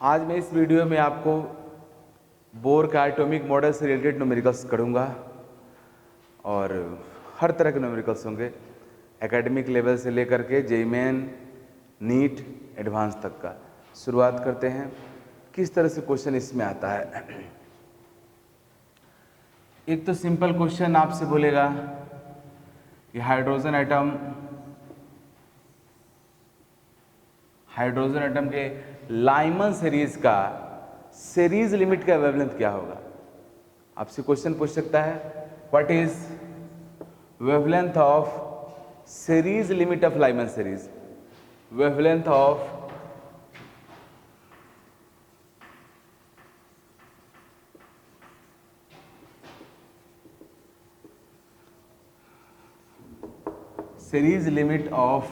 आज मैं इस वीडियो में आपको बोर का एटॉमिक मॉडल से रिलेटेड न्यूमेरिकल्स करूँगा और हर तरह के न्यूमेरिकल्स होंगे, एकेडमिक लेवल से लेकर के जेईई मेन, नीट, एडवांस तक का। शुरुआत करते हैं किस तरह से क्वेश्चन इसमें आता है। एक तो सिंपल क्वेश्चन आपसे बोलेगा कि हाइड्रोजन एटम के लाइमन सीरीज का सीरीज लिमिट का वेवलेंथ क्या होगा। आपसे क्वेश्चन पूछ सकता है what is wavelength of series limit of Lyman series, wavelength of series limit of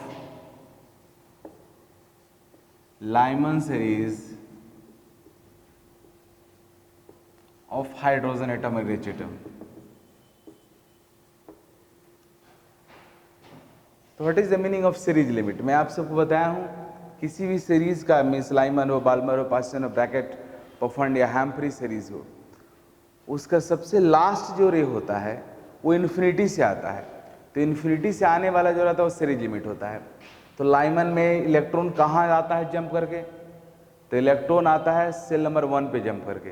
Lyman series of hydrogen atom and rich atom। तो what is the meaning of series limit. मैं आप सबको बताया हूं किसी भी सीरीज का मीन्स लाइमन हो, बाल्मर हो, पास्टन हो, ब्रैकेट, पफंड या हैम्फ्री सीरीज हो, उसका सबसे लास्ट जो रे होता है वो इन्फिनिटी से आता है। तो इन्फिनिटी से आने वाला जो रहता है वो सीरीज लिमिट होता है। तो लाइमन में इलेक्ट्रॉन कहाँ आता है जंप करके, तो इलेक्ट्रॉन आता है सेल नंबर 1 पे जंप करके।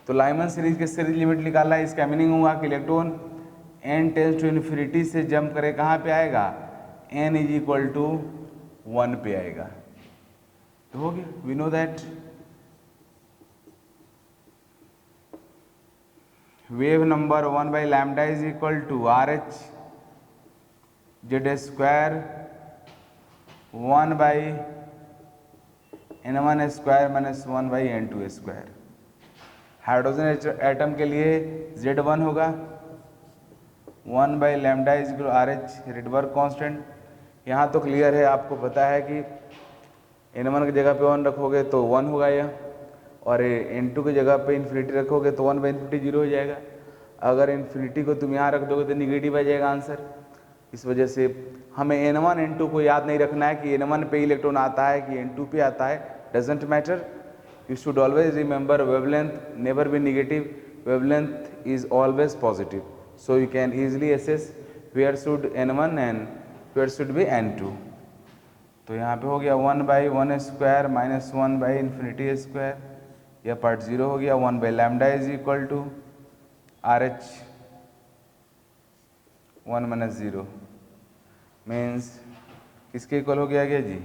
तो लाइमन सीरीज के सीरीज लिमिट निकालना है, इसका मीनिंग हुआ कि electron n tends to infinity से जंप करे कहाँ पे आएगा, n इज इक्वल टू 1 पे आएगा। तो हो गया, we know that wave number 1 by lambda is equal to RH Z square 1 by n1 square minus 1 by n2 square. Hydrogen atom के लिए Z1 होगा 1 by lambda is equal RH Rydberg constant. यहाँ तो क्लियर है, आपको पता है कि n1 की जगह पे 1 रखोगे तो 1 होगा यह, और n2 की जगह पे इन्फिनिटी रखोगे तो 1 बाई इन्फिनिटी 0 हो जाएगा। अगर इन्फिनिटी को तुम यहाँ रख दोगे तो निगेटिव आ जाएगा आंसर। इस वजह से हमें n1 n2 को याद नहीं रखना है कि n1 पे इलेक्ट्रॉन आता है कि n2 पे आता है, doesn't matter. You should always remember wavelength never be negative, wavelength is always positive, so you can easily assess where should n1 and where should be n2। तो यहाँ पे हो गया 1 by 1 square minus 1 by infinity square, यह part 0 हो गया। 1 by lambda is equal to RH 1 minus 0 means किसके इक्वल हो गया जी,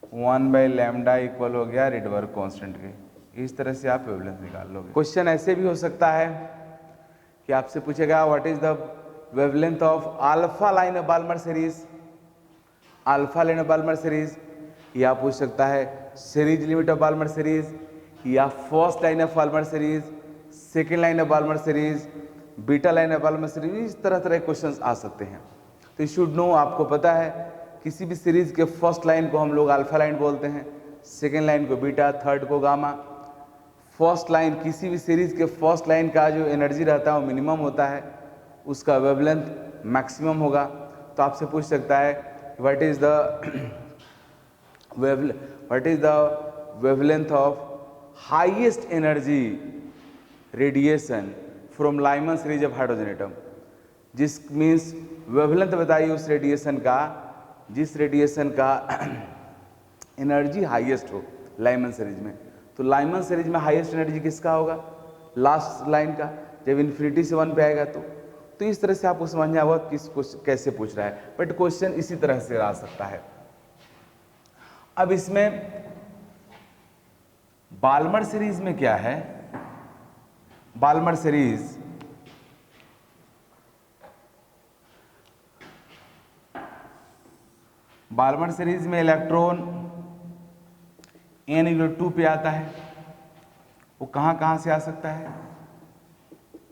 1 बाई लैम्डा इक्वल हो गया रेडबर्ग कांस्टेंट के। इस तरह से आप वेवलेंथ निकाल लोगे। क्वेश्चन ऐसे भी हो सकता है कि आपसे पूछेगा what is the wavelength of alpha line of Balmer series, alpha line of Balmer series, या पूछ सकता है series limit of Balmer series, या first line of Balmer series, second line of Balmer series, beta line of Balmer series. इस तरह तरह के questions आ सकते हैं। तो यू शुड नो, आपको पता है किसी भी सीरीज के फर्स्ट लाइन को हम लोग अल्फा लाइन बोलते हैं, सेकेंड लाइन को बीटा, थर्ड को गामा। फर्स्ट लाइन, किसी भी सीरीज के फर्स्ट लाइन का जो एनर्जी रहता है वो मिनिमम होता है, उसका वेवलेंथ मैक्सिमम होगा। तो आपसे पूछ सकता है what is the wavelength of highest energy radiation from Lyman series of hydrogen atom, जिस मीन्स वेवलेंथ बताइए उस रेडिएशन का जिस रेडिएशन का एनर्जी हाईएस्ट हो लाइमन सीरीज में। तो लाइमन सीरीज में हाईएस्ट एनर्जी किसका होगा, लास्ट लाइन का, जब इन्फिनिटी से 1 पे आएगा। तो इस तरह से आपको समझना होगा किस कैसे पूछ रहा है, बट क्वेश्चन इसी तरह से आ सकता है। अब इसमें बाल्मर सीरीज में क्या है, बाल्मर सीरीज में इलेक्ट्रॉन n=2 पे आता है। वो कहाँ से आ सकता है,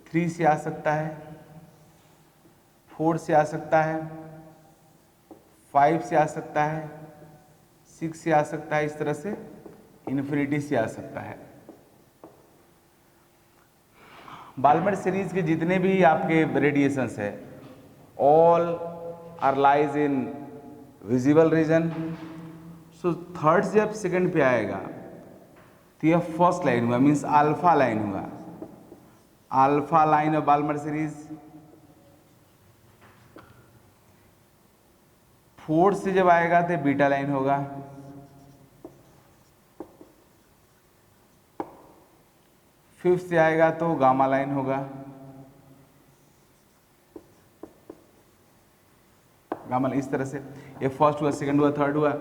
3 से आ सकता है, 4 से आ सकता है, 5 से आ सकता है, 6 से आ सकता है, इस तरह से इन्फिनिटी से आ सकता है। बाल्मर सीरीज के जितने भी आपके रेडिएशंस है all are lies in visible region. So third से जब सेकंड पे आएगा तो यह फर्स्ट लाइन हुआ, मीन्स अल्फा लाइन हुआ, alpha line of Balmer series. Fourth से जब आएगा तो बीटा लाइन होगा, फिफ्थ से आएगा तो गामा लाइन होगा, गामा इस तरह से। ये फर्स्ट हुआ, सेकंड हुआ, थर्ड हुआ।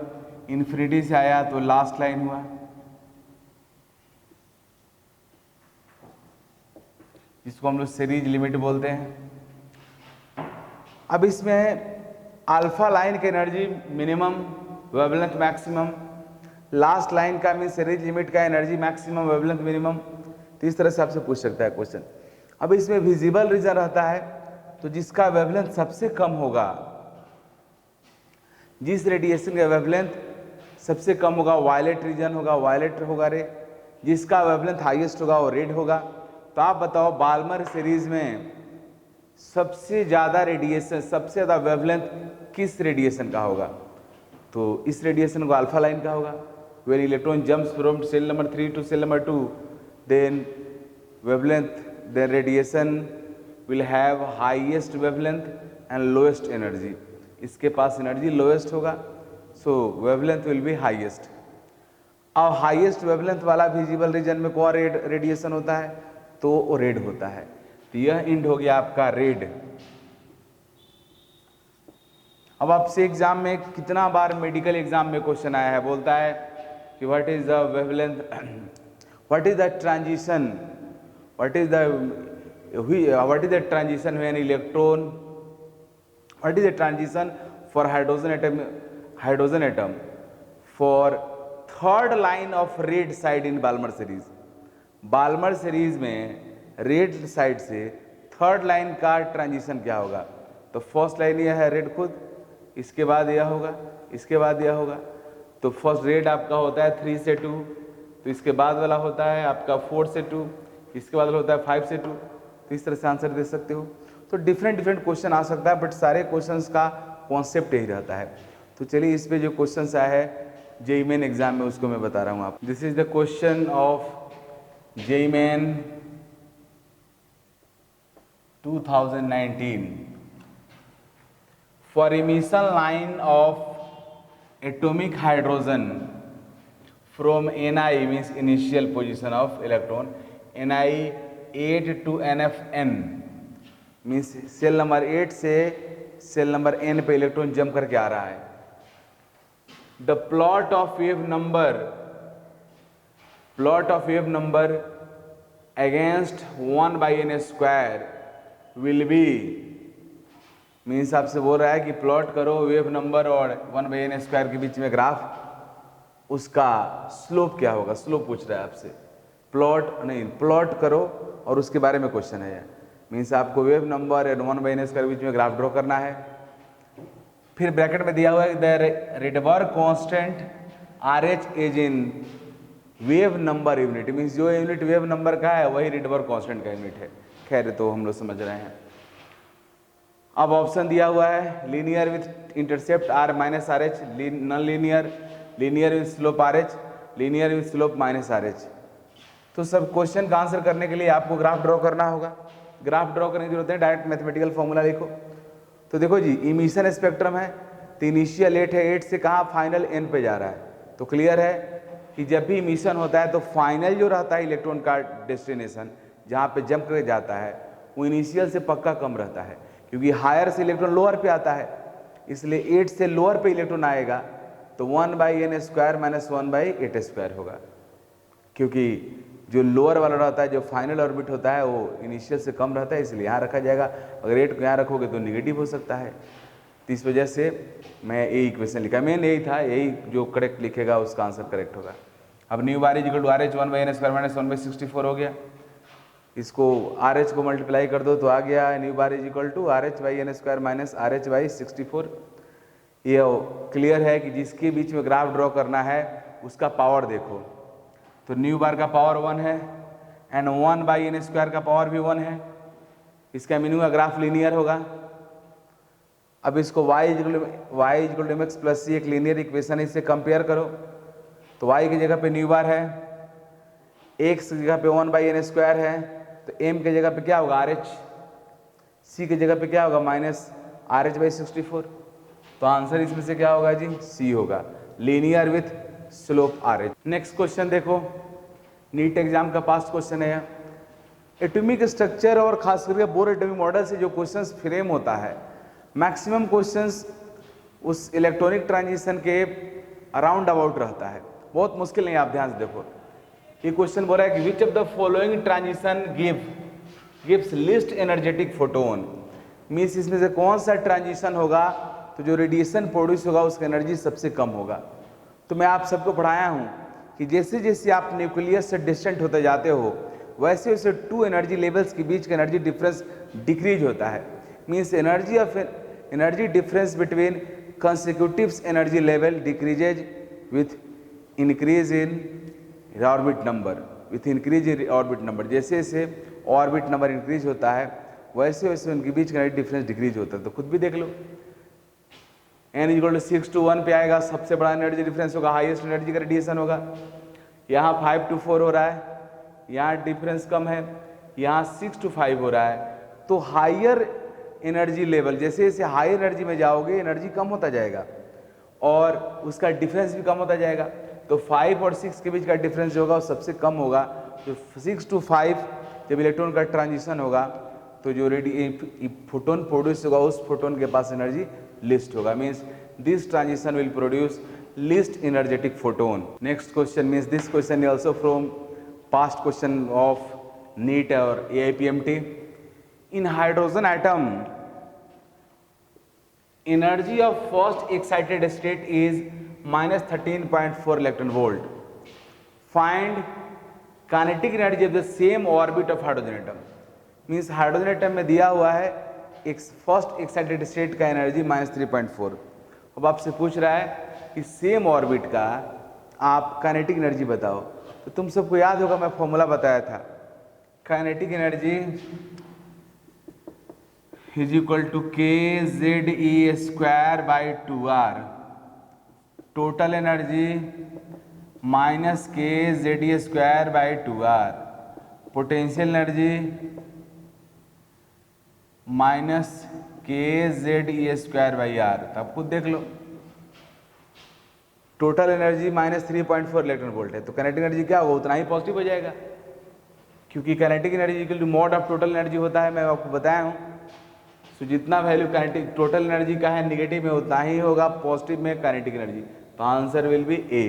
इन्फिनिटी से आया तो लास्ट लाइन हुआ, जिसको हम लोग सीरीज लिमिट बोलते हैं। अब इसमें अल्फा लाइन की energy minimum, wavelength maximum, last line का मीन सीरीज लिमिट का एनर्जी मैक्सिमम, वेवलेंथ मिनिमम। तो इस तरह से आपसे पूछ सकता है क्वेश्चन। अब इसमें विजिबल रीजन रहता है, तो जिसका वेवलेंथ सबसे कम होगा, जिस रेडिएशन का वेवलेंथ सबसे कम होगा वायलेट रीजन होगा, वायलेट होगा रे। जिसका वेवलेंथ हाईएस्ट होगा वो रेड होगा। तो आप बताओ बाल्मर सीरीज में सबसे ज़्यादा रेडिएशन, सबसे ज़्यादा वेवलेंथ किस रेडिएशन का होगा? तो इस रेडिएशन को अल्फा लाइन का होगा। When electron jumps from shell number 3 to shell number 2, then wavelength, then radiation will have highest wavelength and lowest energy. इसके पास एनर्जी लोएस्ट होगा, so wavelength will be highest. अब हाईएस्ट वेवलेंथ वाला visible region में कौन radiation होता है? तो वो रेड होता है। तो यह इंड हो गया आपका रेड। अब आपसे एग्जाम में कितना बार मेडिकल एग्जाम में क्वेश्चन आया है, बोलता है कि what is the wavelength, what is the transition, what is the transition when electron, what is the transition for hydrogen atom for third line of red side in Balmer series. Balmer series में red side से third line का transition क्या होगा? तो first line यह है red खुद, इसके बाद यह होगा, इसके बाद यह होगा। तो फर्स्ट रेड आपका होता है 3 से 2, तो इसके बाद वाला होता है आपका 4 से 2, इसके बाद वाला होता है 5 से 2। तो इस तरह से आंसर दे सकते हो। तो डिफरेंट क्वेश्चन आ सकता है, बट सारे क्वेश्चंस का कॉन्सेप्ट यही रहता है। तो चलिए इस पे जो क्वेश्चंस आए हैं जेईई मेन एग्जाम में उसको मैं बता रहा हूँ आप। This is the question of JEE main 2019 for emission line of atomic hydrogen from Ni means initial position of electron Ni 8 to NFN means shell number 8 से सेल नंबर N पे electron jump करके आ रहा है। The plot of wave number against 1 by n square will be means आपसे बोल रहा है कि प्लॉट करो वेव नंबर और 1 by n स्क्वायर के बीच में ग्राफ, उसका स्लोप क्या होगा? स्लोप पूछ रहा है आपसे, प्लॉट नहीं, प्लॉट करो और उसके बारे में क्वेश्चन है। मीन्स आपको wave number and 1 by n square के बीच में ग्राफ ड्रॉ करना है। फिर ब्रैकेट में दिया हुआ है the Rydberg constant RH is in wave number unit, means जो यूनिट वेव नंबर का है वही रेडबर्ग कांस्टेंट का यूनिट है। खैर तो हम लोग समझ रहे हैं। अब ऑप्शन दिया हुआ है linear with intercept r minus R H, non linear, linear with slope RH, linear with slope minus RH। तो सब क्वेश्चन का आंसर करने के लिए आपको ग्राफ ड्रॉ करना होगा। ग्राफ ड्रॉ करने की जरूरत है, डायरेक्ट मैथमेटिकल फॉर्मूला लिखो। तो देखो जी, इमिशन स्पेक्ट्रम है, तो इनिशियल 8 है, 8 से कहाँ फाइनल n पे जा रहा है। तो क्लियर है कि जब भी इमिशन होता है तो फाइनल जो रहता है इलेक्ट्रॉन का डेस्टिनेशन, जहाँ पे जंप करके जाता है, वो इनिशियल से पक्का कम रहता है, क्योंकि हायर से इलेक्ट्रॉन लोअर पे आता है। इसलिए 8 से लोअर पे इलेक्ट्रॉन आएगा तो 1 by n square minus 1 by 8 square होगा, क्योंकि जो लोअर वाला रहता है, जो फाइनल ऑर्बिट होता है, वो इनिशियल से कम रहता है, इसलिए यहाँ रखा जाएगा। अगर 8 को यहाँ रखोगे तो निगेटिव हो सकता है। तो इस वजह से मैं यही इक्वेशन लिखा, मेन यही था, यही जो करेक्ट लिखेगा उसका आंसर करेक्ट होगा। अब nu bar equal to RH 1 by n square minus 1 by 64 हो गया। इसको RH को मल्टीप्लाई कर दो तो आ गया nu bar is equal to RH by n square minus RH by 64। ये क्लियर है कि जिसके बीच में ग्राफ ड्रॉ करना है उसका पावर देखो। तो न्यू बार का पावर 1 है एंड 1 बाई n स्क्वायर का पावर भी 1 है। इसका मीनिंग का ग्राफ लीनियर होगा। अब इसको y equal to mx plus c एक लीनियर इक्वेशन है, इससे कंपेयर करो। तो y की जगह पे न्यू बार है एक्स की जगह पे 1/n² है, तो m की जगह पे क्या होगा RH, c की जगह पे क्या होगा -RH/64। तो आंसर इसमें से क्या होगा जी, सी होगा, linear with slope RH। Next question देखो, नीट एग्जाम का पास्ट क्वेश्चन है। एटॉमिक स्ट्रक्चर और खास करके बोर एटॉमिक मॉडल से जो क्वेश्चंस फ्रेम होता है, मैक्सिमम क्वेश्चंस उस इलेक्ट्रॉनिक ट्रांजिशन के अराउंड अबाउट रहता है, बहुत मुश्किल नहीं। आप ध्यान से देखो, ये क्वेश्चन बोल रहा है कि which of the following transition gives list energetic photon, means इसमें से कौन सा ट्रांजिशन होगा तो जो रेडिएशन प्रोड्यूस होगा उसका एनर्जी सबसे कम होगा। तो मैं आप सबको पढ़ाया हूँ कि जैसे जैसे आप न्यूक्लियस से डिस्टेंट होते जाते हो वैसे वैसे टू एनर्जी लेवल्स के बीच का एनर्जी डिफरेंस डिक्रीज होता है। Means energy difference between consecutive energy level decreases with increase in orbit number, जैसे जैसे ऑर्बिट नंबर इंक्रीज होता है वैसे वैसे उनके बीच का एनर्जी डिफरेंस डिक्रीज होता है। तो खुद भी देख लो, n = 6 to 1 पे आएगा, सबसे बड़ा एनर्जी डिफरेंस होगा, हाईएस्ट एनर्जी का रेडिएशन होगा। यहाँ 5 to 4 हो रहा है, यहाँ डिफरेंस कम है, यहाँ 6 to 5 हो रहा है। तो हायर एनर्जी लेवल, जैसे जैसे हाई एनर्जी में जाओगे एनर्जी कम होता जाएगा और उसका डिफरेंस भी कम होता जाएगा। तो 5 और 6 के बीच का डिफरेंस जो होगा वो सबसे कम होगा। तो 6 to 5 जब इलेक्ट्रॉन का ट्रांजिशन होगा तो जो फोटोन प्रोड्यूस होगा उस फोटोन के पास एनर्जी लिस्ट होगा, means this transition will produce least energetic photon. Next question means this question is also from past question of NEET और AIPMT। In hydrogen atom energy of first excited state is -13.4 electron volt. Find kinetic energy of the same orbit of hydrogen atom. Means hydrogen atom में दिया हुआ है एक first excited state का energy -3.4। अब आपसे पूछ रहा है कि सेम ऑर्बिट का आप काइनेटिक एनर्जी बताओ। तो तुम सबको याद होगा मैं फॉर्मूला बताया था, kinetic energy is equal to kZe²/2r, total energy -kZe²/2r, potential energy -kZe²/r। तब खुद देख लो, टोटल एनर्जी -3.4 इलेक्ट्रॉन वोल्ट है, तो काइनेटिक एनर्जी क्या होगा, उतना ही पॉजिटिव हो जाएगा, क्योंकि kinetic energy equal to mod of total energy होता है, मैं आपको बताया हूँ। तो जितना वैल्यू काइनेटिक टोटल एनर्जी का है नेगेटिव में उतना ही होगा पॉजिटिव में काइनेटिक एनर्जी। तो answer will be A,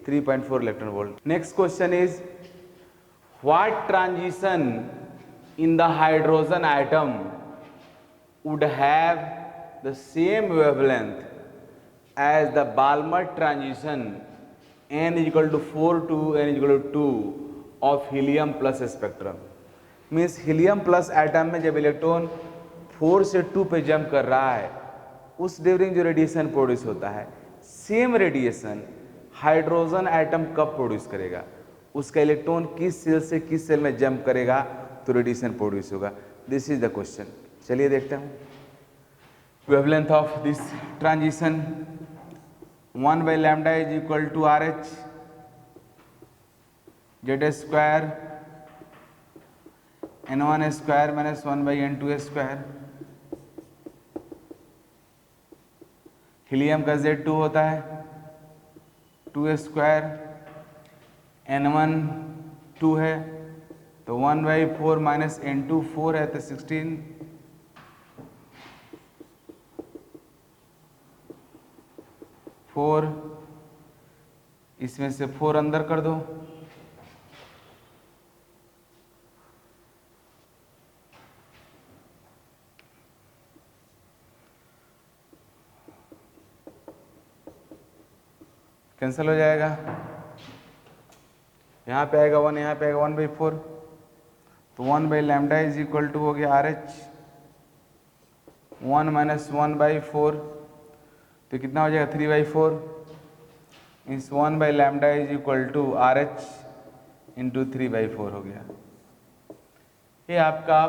3.4 electron volt. Next question is what transition in the hydrogen atom would have the same wavelength as the Balmer transition n = 4 to n = 2 of helium plus spectrum। Means helium plus atom में जब electron 4 से 2 पे jump कर रहा है उस during जो radiation produce होता है, सेम रेडिएशन हाइड्रोजन एटम कब प्रोड्यूस करेगा, उसका इलेक्ट्रॉन किस सेल से किस सेल में जंप करेगा तो रेडिएशन प्रोड्यूस होगा। This is the question. चलिए देखते हैं। Wavelength of this transition 1/λ is equal to RH Z² n1² - 1/n2²। Helium का Z2 होता है 2² n1 2 है तो 1/4 - n2 4 है तो 16। इसमें से 4 अंदर कर दो, कैंसिल हो जाएगा। यहाँ पे आएगा 1, यहाँ पे आएगा 1/4, तो 1/λ इज इक्वल टू हो गया RH 1 - 1/4, तो कितना हो जाएगा 3/4। इस 1/λ is equal to RH into 3/4 हो गया। ये आपका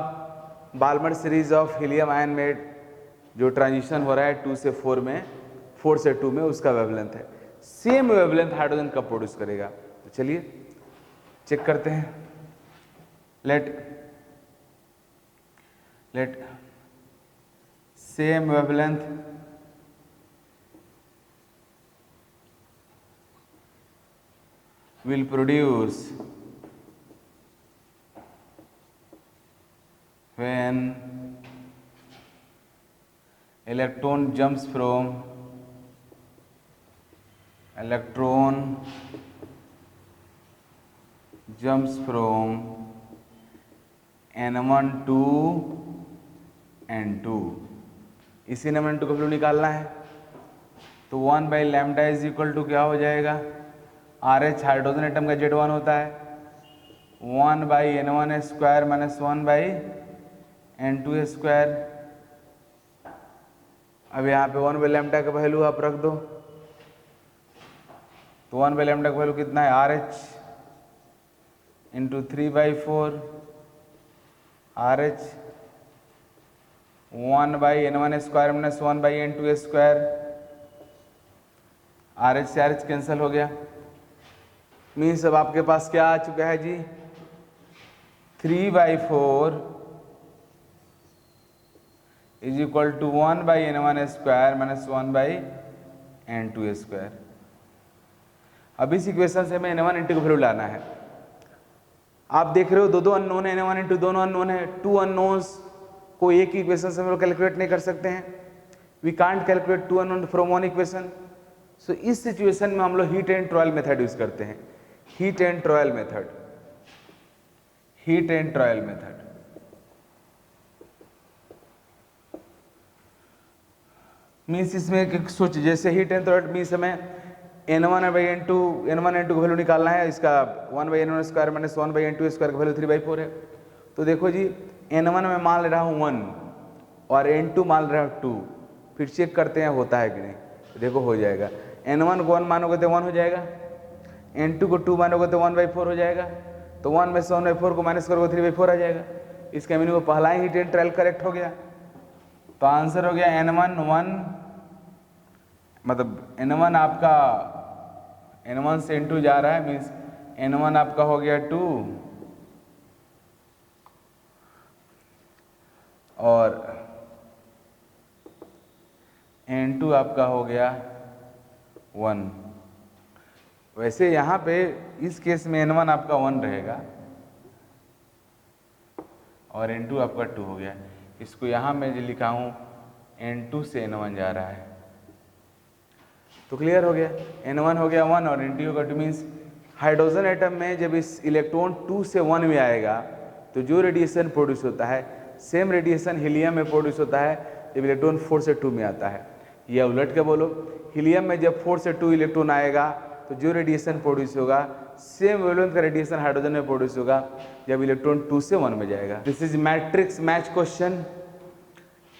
Balmer series of helium ion में जो ट्रांजिशन हो रहा है 2 से 4 में, 4 से 2 में, उसका वेवलेंथ है। सेम वेवलेंथ हाइड्रोजन कब प्रोड्यूस करेगा। तो चलिए चेक करते हैं। Let same wavelength will produce when electron jumps from n1 to n2। इसी n1 n2 का वैल्यू निकालना है, तो 1 by lambda is equal to क्या हो जाएगा, RH हाइड्रोजन एटम का Z1 होता है, 1 by n1 square minus 1 by n2 square. अब यहाँ पे 1 बाई लैम्डा का वैल्यू आप रख दो, तो 1 बाई लैम्डा का वैल्यू कितना है, RH into 3/4 RH 1 by n1 square minus 1 by n2 square. RH से RH कैंसिल हो गया, मीन्स अब आपके पास क्या आ चुका है जी, 3/4 is equal to 1 by n1 square minus 1 by n2 square. अब इस इक्वेशन से हमें n1 n2 का वैल्यू लाना है। आप देख रहे हो दो अननोन है, n1 n2 दोनों अननोन है, 2 अननोन्स को एक ही इक्वेशन से हम लोग कैलकुलेट नहीं कर सकते हैं। We can't calculate 2 unknown from one equation. So इस सिचुएशन में हम लोग hit and trial method use करते हैं, hit and trial method. Means इसमें एक सोच, जैसे हीट एंड ट्रायल मीन्स हमें n1 बाई n2 का वैल्यू निकालना है, इसका 1 by n1 square minus 1 by n2 square का वैल्यू 3/4 है। तो देखो जी, n1 में मान ले रहा हूँ 1 और n2 मान ले रहा हूँ 2, फिर चेक करते हैं होता है कि नहीं। तो देखो हो जाएगा, n1 को 1 मानोगे तो 1 हो जाएगा, n2 को 2 मानोगे तो 1/4 हो जाएगा, तो 1 में से 1/4 को माइनस करोगे 3/4 आ जाएगा। इसका मीनिंग पहला ही हीट एंड ट्रायल करेक्ट हो गया। तो आंसर हो गया n1 1, मतलब n1 आपका n1 से n2 जा रहा है, मीन्स n1 आपका हो गया 2 और n2 आपका हो गया 1। वैसे यहाँ पे इस केस में n1 आपका 1 रहेगा और n2 आपका 2 हो गया। इसको यहाँ मैं जो लिखा हूँ n2 से n1 जा रहा है, तो क्लियर हो गया, n1 हो गया 1 और n2 का 2। मीन्स हाइड्रोजन एटम में जब इस इलेक्ट्रॉन 2 से 1 में आएगा तो जो रेडिएशन प्रोड्यूस होता है, सेम रेडिएशन हीलियम में प्रोड्यूस होता है जब इलेक्ट्रॉन 4 से 2 में आता है। या उलट के बोलो, हीलियम में जब 4 से 2 इलेक्ट्रॉन आएगा तो जो रेडिएशन प्रोड्यूस होगा, सेम वेवलेंथ का रेडिएशन हाइड्रोजन में प्रोड्यूस होगा जब इलेक्ट्रॉन 2 से 1 में जाएगा। This is matrix match question,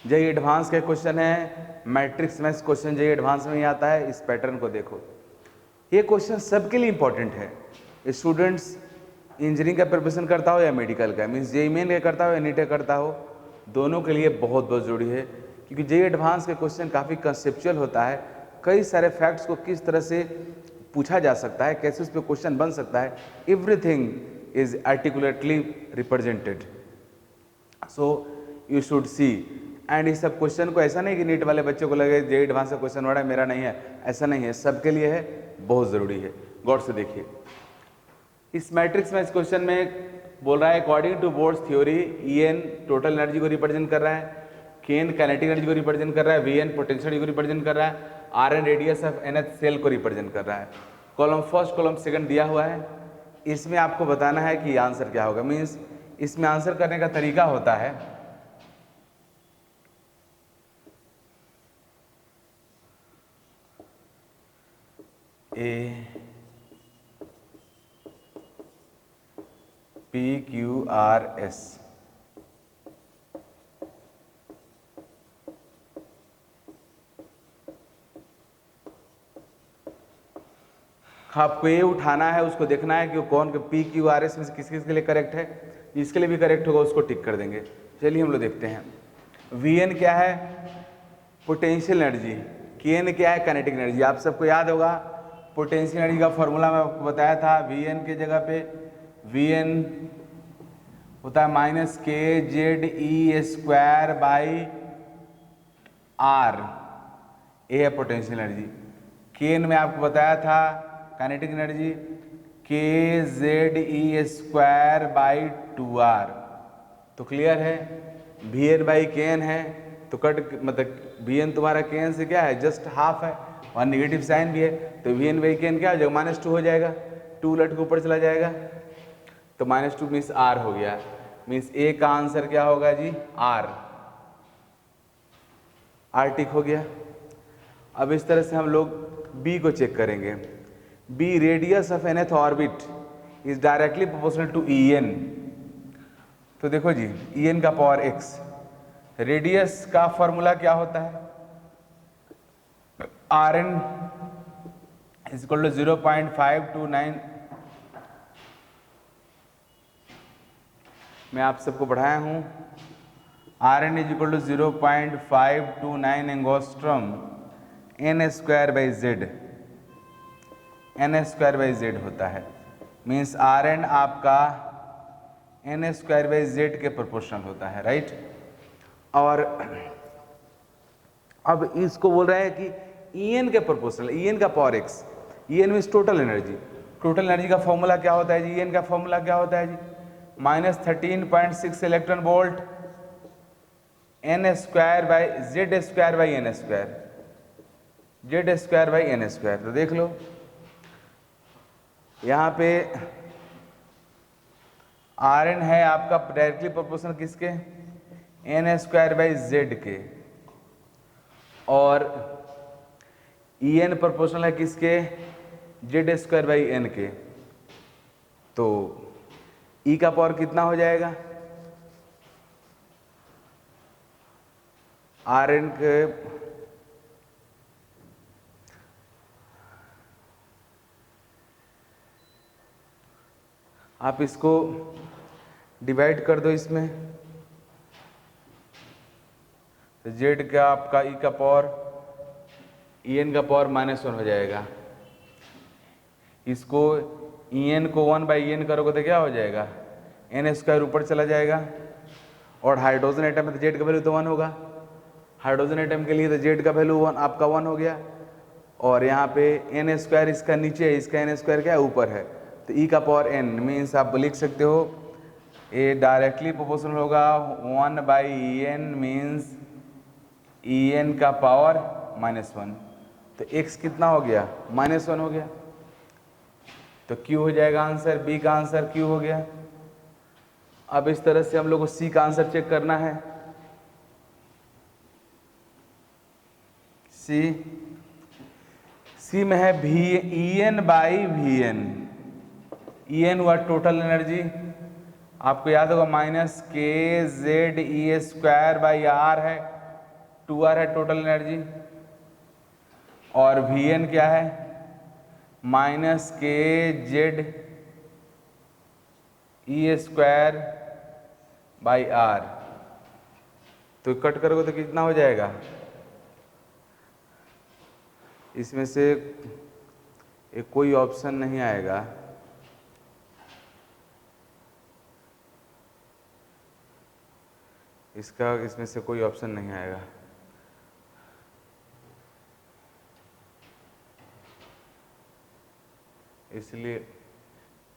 JEE advance का क्वेश्चन है, matrix match question JEE advance में ही आता है। इस पैटर्न को देखो, ये क्वेश्चन सबके लिए इंपॉर्टेंट है। स्टूडेंट्स इंजीनियरिंग का प्रिपरेशन करता हो या मेडिकल का, मीन्स जेईई मेन का करता हो या नीट का करता हो, दोनों के लिए बहुत बहुत जरूरी है, क्योंकि जेईई एडवांस के क्वेश्चन काफ़ी कंसेप्चुअल होता है। कई सारे फैक्ट्स को किस तरह से पूछा जा सकता है, कैसे उस पर क्वेश्चन बन सकता है, everything is articulately represented. So you should see. And इस सब क्वेश्चन को ऐसा नहीं कि नीट वाले बच्चों को लगे जेईई एडवांस का क्वेश्चन बड़ा मेरा नहीं है, ऐसा नहीं है, सबके लिए है, बहुत ज़रूरी है। गौर से देखिए, इस मैट्रिक्स में इस क्वेश्चन में बोल रहा है according to Bohr's theory En total energy को रिप्रेजेंट कर रहा है, Kn काइनेटिक एनर्जी को रिप्रेजेंट कर रहा है, Vn पोटेंशियल एनर्जी को रिप्रेजेंट कर रहा है, Rn radius of nth shell को रिप्रेजेंट कर रहा है। कॉलम फर्स्ट कॉलम सेकंड दिया हुआ है, इसमें आपको बताना है कि आंसर क्या होगा। मीन्स इसमें आंसर करने का तरीका होता है, PQRS। आपको ये उठाना है, उसको देखना है कि कौन PQRS में से किस किस के लिए करेक्ट है, जिसके लिए भी करेक्ट होगा उसको टिक कर देंगे। चलिए हम लोग देखते हैं। Vn क्या है, पोटेंशियल एनर्जी, Kn क्या है, काइनेटिक एनर्जी। आप सबको याद होगा पोटेंशियल एनर्जी का फॉर्मूला मैं आपको बताया था, Vn की जगह पे वी एन होता है minus K Z E square by R, ए है पोटेंशियल एनर्जी। के एन में आपको बताया था kinetic energy K Z E square by 2r। तो क्लियर है, V N by K N है तो कट मतलब वी एन तुम्हारा के एन से क्या है, जस्ट हाफ है और निगेटिव साइन भी है, तो we N by K N क्या हो जाएगा, -2 हो जाएगा, 2 उलट के ऊपर चला जाएगा तो -2 मीन्स आर हो गया। मीन्स ए का आंसर क्या होगा जी, आर टिक हो गया। अब इस तरह से हम लोग बी को चेक करेंगे। B radius of nth orbit is directly proportional to E N. तो देखो जी ई एन का पावर x, रेडियस का फॉर्मूला क्या होता है, R N is equal to 0.529। मैं आप सबको पढ़ाया हूँ, R N is equal to 0.529 angstrom N square by Z, N square by Z होता है। मीन्स आर एन आपका एन स्क्वायर बाई जेड के प्रोपोर्शनल होता है, राइट। और अब इसको बोल रहे हैं कि ई एन के प्रोपोर्शनल, ई एन का power x, E n means total energy. Total energy का फॉर्मूला क्या होता है जी, ई एन का फॉर्मूला क्या होता है जी, -13.6 electron volt n square by Z square by n square, Z square by n square. तो देख लो यहाँ पे आर एन है आपका डायरेक्टली प्रोपोर्शनल किसके, एन स्क्वायर बाई जेड के, और ई एन प्रोपोर्शनल है किसके, जेड स्क्वायर बाई एन के। तो ई का पावर कितना हो जाएगा, आर एन के आप इसको डिवाइड कर दो इसमें, तो जेड का आपका ई का पावर, ई एन का पावर -1 हो जाएगा। इसको ई एन को 1 बाई एन करोगे तो क्या हो जाएगा, एन स्क्वायर ऊपर चला जाएगा, और हाइड्रोजन एटम में तो जेड का वैल्यू तो 1 होगा, हाइड्रोजन एटम के लिए तो जेड का वैल्यू 1 आपका 1 हो गया, और यहाँ पे एन स्क्वायर इसका नीचे है, इसका एन स्क्वायर क्या है, ऊपर है, तो ई का पावर एन मीन्स आप लिख सकते हो ए डायरेक्टली प्रोपोर्शनल होगा 1 by E n, means E N का पावर -1। तो x कितना हो गया, -1 हो गया, तो Q हो जाएगा आंसर, B का आंसर Q हो गया। अब इस तरह से हम लोग को C का आंसर चेक करना है। C में है E n by V n, E n हुआ टोटल एनर्जी, आपको याद होगा -k Z E square by R है, 2r है टोटल एनर्जी, और वी एन क्या है, -k Z E square by R. तो कट करोगे तो कितना हो जाएगा, इसमें से एक कोई ऑप्शन नहीं आएगा, इसका इसमें से कोई ऑप्शन नहीं आएगा। इसलिए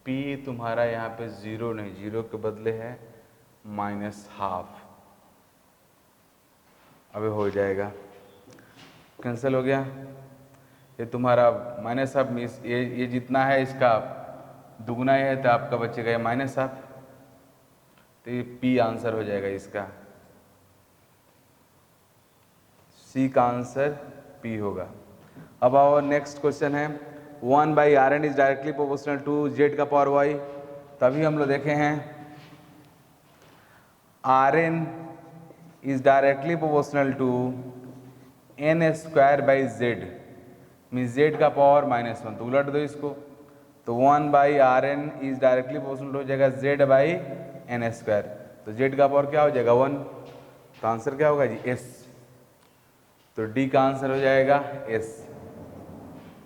P तुम्हारा यहाँ पे 0 नहीं, 0 के बदले है -12। अब हो जाएगा, कैंसिल हो गया, ये तुम्हारा -12 ये जितना है इसका दुगना है, तो आपका बचेगा ये -12, तो ये P आंसर हो जाएगा इसका, C का आंसर P होगा। अब आओ नेक्स्ट क्वेश्चन है, 1 बाई R N is directly proportional to Z का पावर वाई। तभी हम लोग देखे हैं R N is directly proportional to n square by Z, means Z का पावर -1, तो उलट दो इसको, तो 1 बाई R N is directly proportional हो जाएगा जेड बाई एन स्क्वायर, तो जेड का पावर क्या हो जाएगा 1, तो आंसर क्या होगा जी एस। तो डी का आंसर हो जाएगा एस।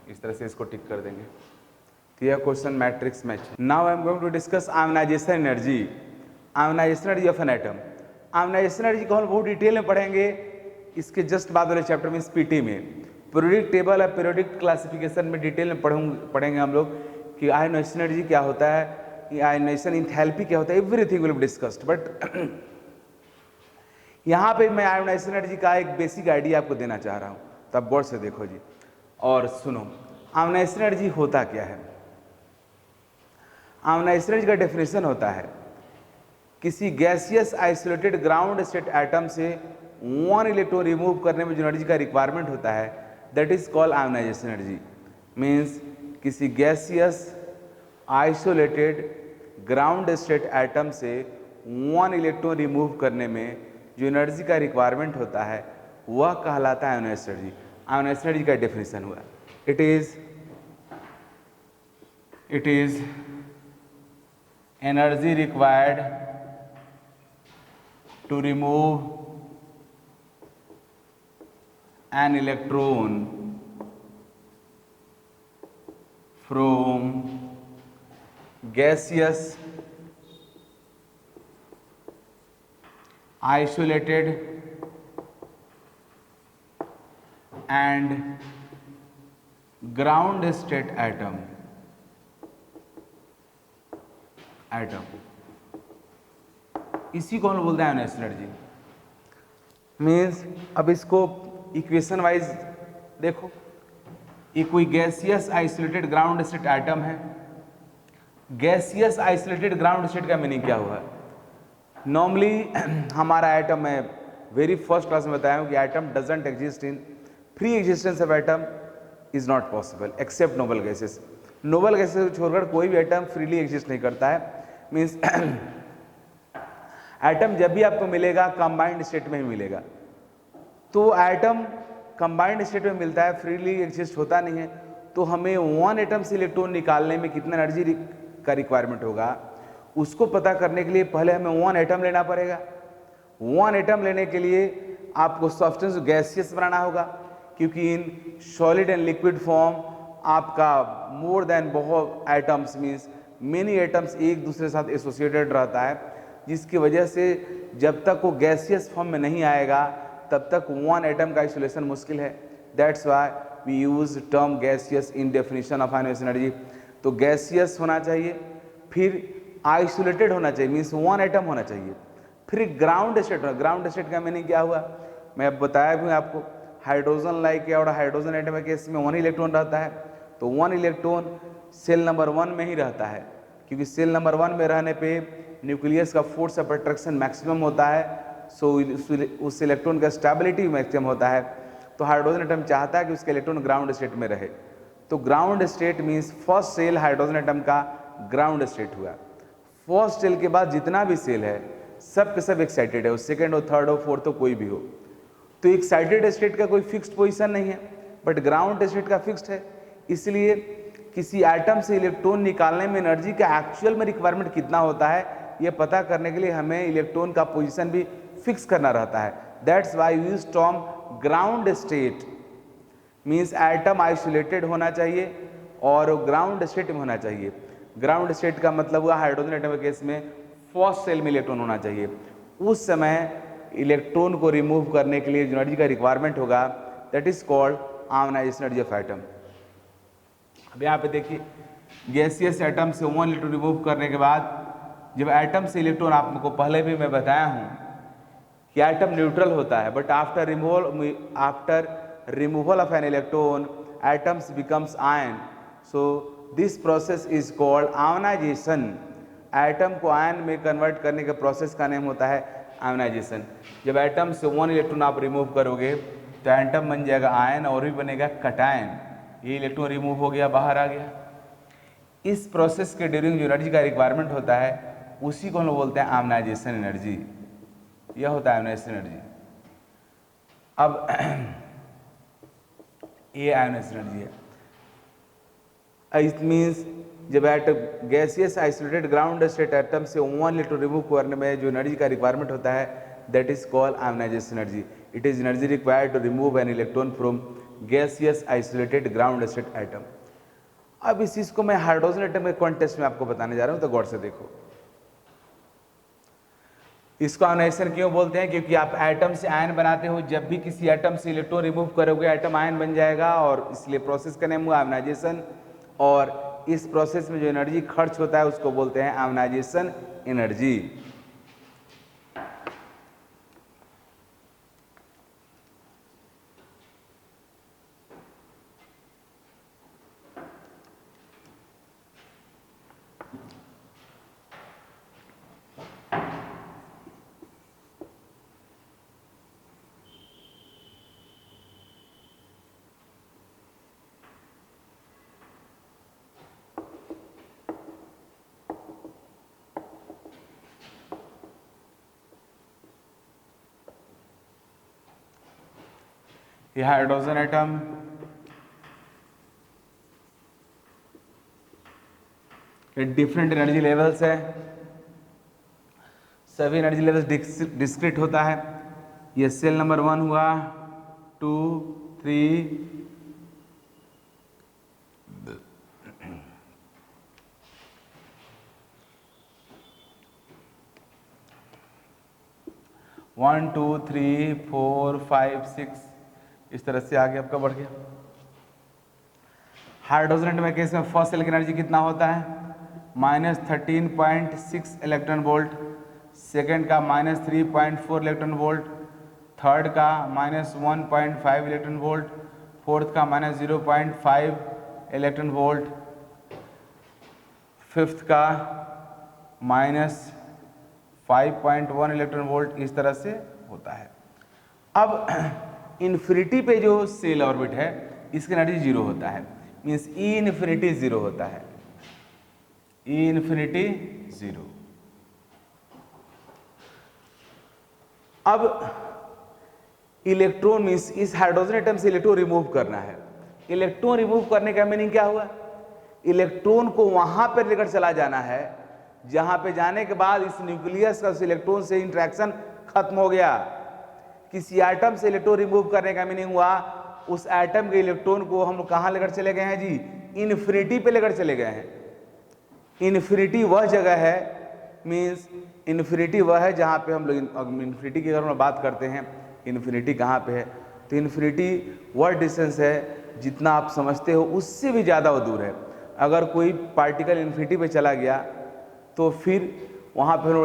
इस तरह से इसको टिक कर देंगे। तो यह question matrix match. Now I am going to discuss ionization energy. Ionization energy of an atom. Ionization energy को हम बहुत डिटेल में पढ़ेंगे इसके जस्ट बाद वाले चैप्टर में, इस पीटी में। पीरियोडिक टेबल और पीरियोडिक क्लासिफिकेशन में डिटेल में पढ़ेंगे हम लोग कि आयोनाइजेशन एनर्जी क्या होता है, आयोनाइजेशन इंथैल्पी क्या होता है, everything will be discussed. But यहाँ पे मैं आयोनाइजेशन एनर्जी का एक बेसिक आइडिया आपको देना चाह रहा हूँ, तब गौर से देखो जी और सुनो। आयोनाइजेशन एनर्जी होता क्या है? आयोनाइजेशन एनर्जी का डेफिनेशन होता है किसी gaseous isolated ground state atom से 1 इलेक्ट्रॉन रिमूव करने में जो एनर्जी का रिक्वायरमेंट होता है that is called ionization energy. Means किसी gaseous isolated ground state atom से 1 इलेक्ट्रॉन रिमूव करने में जो एनर्जी का रिक्वायरमेंट होता है वह कहलाता है आयोनाइजेशन एनर्जी। आयोनाइजेशन एनर्जी का डेफिनेशन हुआ it is energy required to remove an electron from gaseous isolated and ground state atom इसी को हम बोलते हैं आयोनाइजेशन एनर्जी। मीन्स अब इसको इक्वेशन वाइज देखो, ये कोई gaseous isolated ground state atom है। गैसियस आइसोलेटेड ग्राउंड स्टेट का मीनिंग क्या हुआ? नॉर्मली हमारा एटम, मैं वेरी फर्स्ट क्लास में बताया हूँ कि atom doesn't exist in free existence of atom is not possible except noble gases. Noble gases को छोड़कर कोई भी एटम फ्रीली एग्जिस्ट नहीं करता है। मीन्स एटम जब भी आपको मिलेगा कंबाइंड स्टेट में ही मिलेगा। तो एटम कंबाइंड स्टेट में मिलता है, फ्रीली एग्जिस्ट होता नहीं है। तो हमें 1 एटम से इलेक्ट्रॉन निकालने में कितना एनर्जी का रिक्वायरमेंट होगा उसको पता करने के लिए पहले हमें 1 एटम लेना पड़ेगा। 1 एटम लेने के लिए आपको सब्सटेंस गैसियस बनाना होगा, क्योंकि in solid and liquid form आपका मोर देन बहुत एटम्स मीन्स मेनी एटम्स एक दूसरे के साथ एसोसिएटेड रहता है, जिसकी वजह से जब तक वो गैसियस फॉर्म में नहीं आएगा तब तक 1 एटम का आइसोलेशन मुश्किल है। That's why we use term gaseous in definition of ionization energy. तो गैसियस होना चाहिए, फिर आइसोलेटेड होना चाहिए मीन्स 1 एटम होना चाहिए, फिर ग्राउंड स्टेट होना। ग्राउंड स्टेट का मीनिंग क्या हुआ मैं अब बताया भी आपको। हाइड्रोजन लाइक और हाइड्रोजन एटम के केस में 1 इलेक्ट्रॉन रहता है, तो 1 इलेक्ट्रॉन सेल नंबर 1 में ही रहता है, क्योंकि सेल नंबर 1 में रहने पे न्यूक्लियस का फोर्स ऑफ अट्रैक्शन मैक्सिमम होता है, सो उस इलेक्ट्रॉन का स्टेबिलिटी मैक्सिमम होता है। तो हाइड्रोजन एटम चाहता है कि उसका इलेक्ट्रॉन ग्राउंड स्टेट में रहे। तो ground state means first shell hydrogen atom का ग्राउंड स्टेट हुआ। फर्स्ट सेल के बाद जितना भी सेल है सब के सब एक्साइटेड है, वो सेकेंड हो, थर्ड हो, फोर्थ हो, कोई भी हो। तो एक्साइटेड स्टेट का कोई फिक्स्ड पोजीशन नहीं है, बट ग्राउंड स्टेट का फिक्स्ड है। इसलिए किसी एटम से इलेक्ट्रॉन निकालने में एनर्जी का एक्चुअल में रिक्वायरमेंट कितना होता है ये पता करने के लिए हमें इलेक्ट्रॉन का पोजीशन भी फिक्स करना रहता है। That's why we use term ground state. Means atom isolated होना चाहिए और ग्राउंड स्टेट में होना चाहिए। ग्राउंड स्टेट का मतलब हुआ हाइड्रोजन एटम के केस में फर्स्ट सेल में इलेक्ट्रॉन होना चाहिए। उस समय इलेक्ट्रॉन को रिमूव करने के लिए जो एनर्जी का रिक्वायरमेंट होगा that is called ionization energy of atom. अब यहाँ पे देखिए गैसियस एटम से 1 इलेक्ट्रॉन रिमूव करने के बाद जब एटम से इलेक्ट्रॉन, आपको पहले भी मैं बताया हूँ कि एटम न्यूट्रल होता है, but after removal of an electron atoms becomes ion. So this process is called ionisation. Atom को आयन में कन्वर्ट करने के प्रोसेस का नेम होता है आयोनाइजेशन। जब एटम से 1 इलेक्ट्रॉन आप रिमूव करोगे तो एटम बन जाएगा आयन और भी बनेगा कटायन। ये इलेक्ट्रॉन रिमूव हो गया, बाहर आ गया। इस प्रोसेस के ड्यूरिंग जो एनर्जी का रिक्वायरमेंट होता है उसी को हम लोग बोलते हैं आयोनाइजेशन एनर्जी। यह होता है आयोनाइजेशन एनर्जी। अब ये आयोनाइजेशन एनर्जी है। इट मीन्स जब atom gaseous isolated ground state atom से 1 इलेक्ट्रॉन रिमूव करने में जो एनर्जी का रिक्वायरमेंट होता है that is called ionization energy. It is energy required to remove an electron from gaseous isolated ground state atom. अब इस चीज को मैं हाइड्रोजन एटम के कॉन्टेक्स्ट में आपको बताने जा रहा हूं, तो गौर से देखो। इसको आयनाइजेशन क्यों बोलते हैं? क्योंकि आप एटम से आयन बनाते हो, जब भी किसी एटम से इलेक्ट्रॉन रिमूव करोगे एटम आयन बन जाएगा, और इसलिए प्रोसेस का नाम हुआ आयनाइजेशन। और इस प्रोसेस में जो एनर्जी खर्च होता है उसको बोलते हैं आयनाइजेशन एनर्जी। ये हाइड्रोजन एटम ये डिफरेंट एनर्जी लेवल्स है, सभी एनर्जी लेवल्स डिस्क्रीट होता है। ये सेल नंबर 1 हुआ, 2, 3, 1, 2, 3, 4, 5, 6 इस तरह से आगे आपका बढ़ गया। हाइड्रोजन एटम केस में फर्स्ट सेल की एनर्जी कितना होता है? -13.6 इलेक्ट्रॉन वोल्ट, सेकेंड का -3.4 इलेक्ट्रॉन वोल्ट, थर्ड का -1.5 इलेक्ट्रॉन वोल्ट, फोर्थ का -0.5 इलेक्ट्रॉन वोल्ट, फिफ्थ का -5.1 इलेक्ट्रॉन वोल्ट, इस तरह से होता है। अब इन्फिनिटी पे जो सेल ऑर्बिट है इसकी एनर्जी 0 होता है, मीन्स ई इन्फिनिटी 0 होता है, ई इन्फिनिटी 0। अब इलेक्ट्रॉन मीन्स इस हाइड्रोजन एटम से इलेक्ट्रॉन रिमूव करना है। इलेक्ट्रॉन रिमूव करने का मीनिंग क्या हुआ? इलेक्ट्रॉन को वहां पर लेकर चला जाना है जहां पे जाने के बाद इस न्यूक्लियस का उस इलेक्ट्रॉन से इंटरेक्शन खत्म हो गया। किसी एटम से इलेक्ट्रॉन रिमूव करने का मीनिंग हुआ उस एटम के इलेक्ट्रॉन को हम कहां लेकर चले गए हैं जी? इन्फिनिटी पे लेकर चले गए हैं। इन्फिनिटी वह जगह है, मीन्स इन्फिनिटी वह है जहां पे हम लोग इन्फिनिटी की अगर हम बात करते हैं, इन्फिनिटी कहाँ पे है? तो इन्फिनिटी वह डिस्टेंस है जितना आप समझते हो उससे भी ज़्यादा वो दूर है। अगर कोई पार्टिकल इन्फिनिटी पे चला गया तो फिर वहाँ पे हम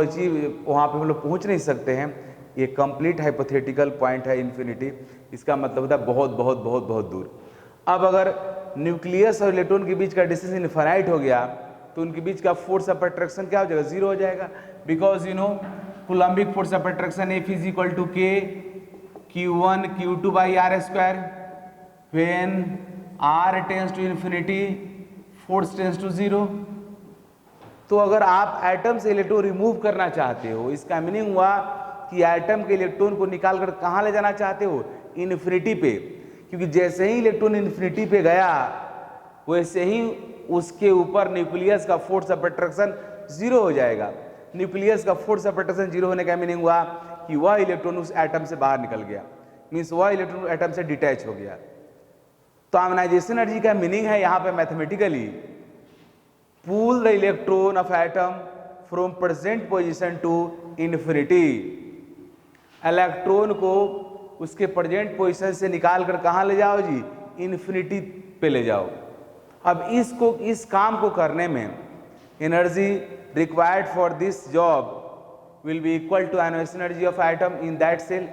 लोग पहुँच नहीं सकते हैं। ये कंप्लीट हाइपोथेटिकल पॉइंट है इन्फिनिटी, इसका मतलब होता है बहुत बहुत बहुत बहुत दूर। अब अगर न्यूक्लियस और इलेक्ट्रॉन के बीच का डिस्टेंस इनफाइनाइट हो गया तो उनके बीच का फोर्स ऑफ अट्रैक्शन क्या हो जाएगा? 0 हो जाएगा। Because you know coulombic force of attraction F is equal to K Q1 Q2 by R square, when R tends to infinity force tends to 0। तो अगर आप एटम से इलेक्ट्रॉन रिमूव करना चाहते हो, इसका मीनिंग हुआ कि एटम के इलेक्ट्रॉन को निकाल कर कहाँ ले जाना चाहते हो? इन्फिनिटी पे। क्योंकि जैसे ही इलेक्ट्रॉन इन्फिनिटी पे गया वैसे ही उसके ऊपर न्यूक्लियस का फोर्स ऑफ अट्रैक्शन 0 हो जाएगा। न्यूक्लियस का फोर्स ऑफ अट्रैक्शन 0 होने का मीनिंग हुआ कि वह इलेक्ट्रॉन उस एटम से बाहर निकल गया, मीन्स वह इलेक्ट्रॉन एटम से डिटैच हो गया। तो आयनाइजेशन एनर्जी का मीनिंग है यहाँ पे mathematically pull the electron of atom from present position to infinity. Electron को उसके प्रेजेंट पोजीशन से निकाल कर कहाँ ले जाओ जी? इन्फिनिटी पे ले जाओ। अब इस काम को करने में energy required for this job will be equal to ionization energy of atom in that shell.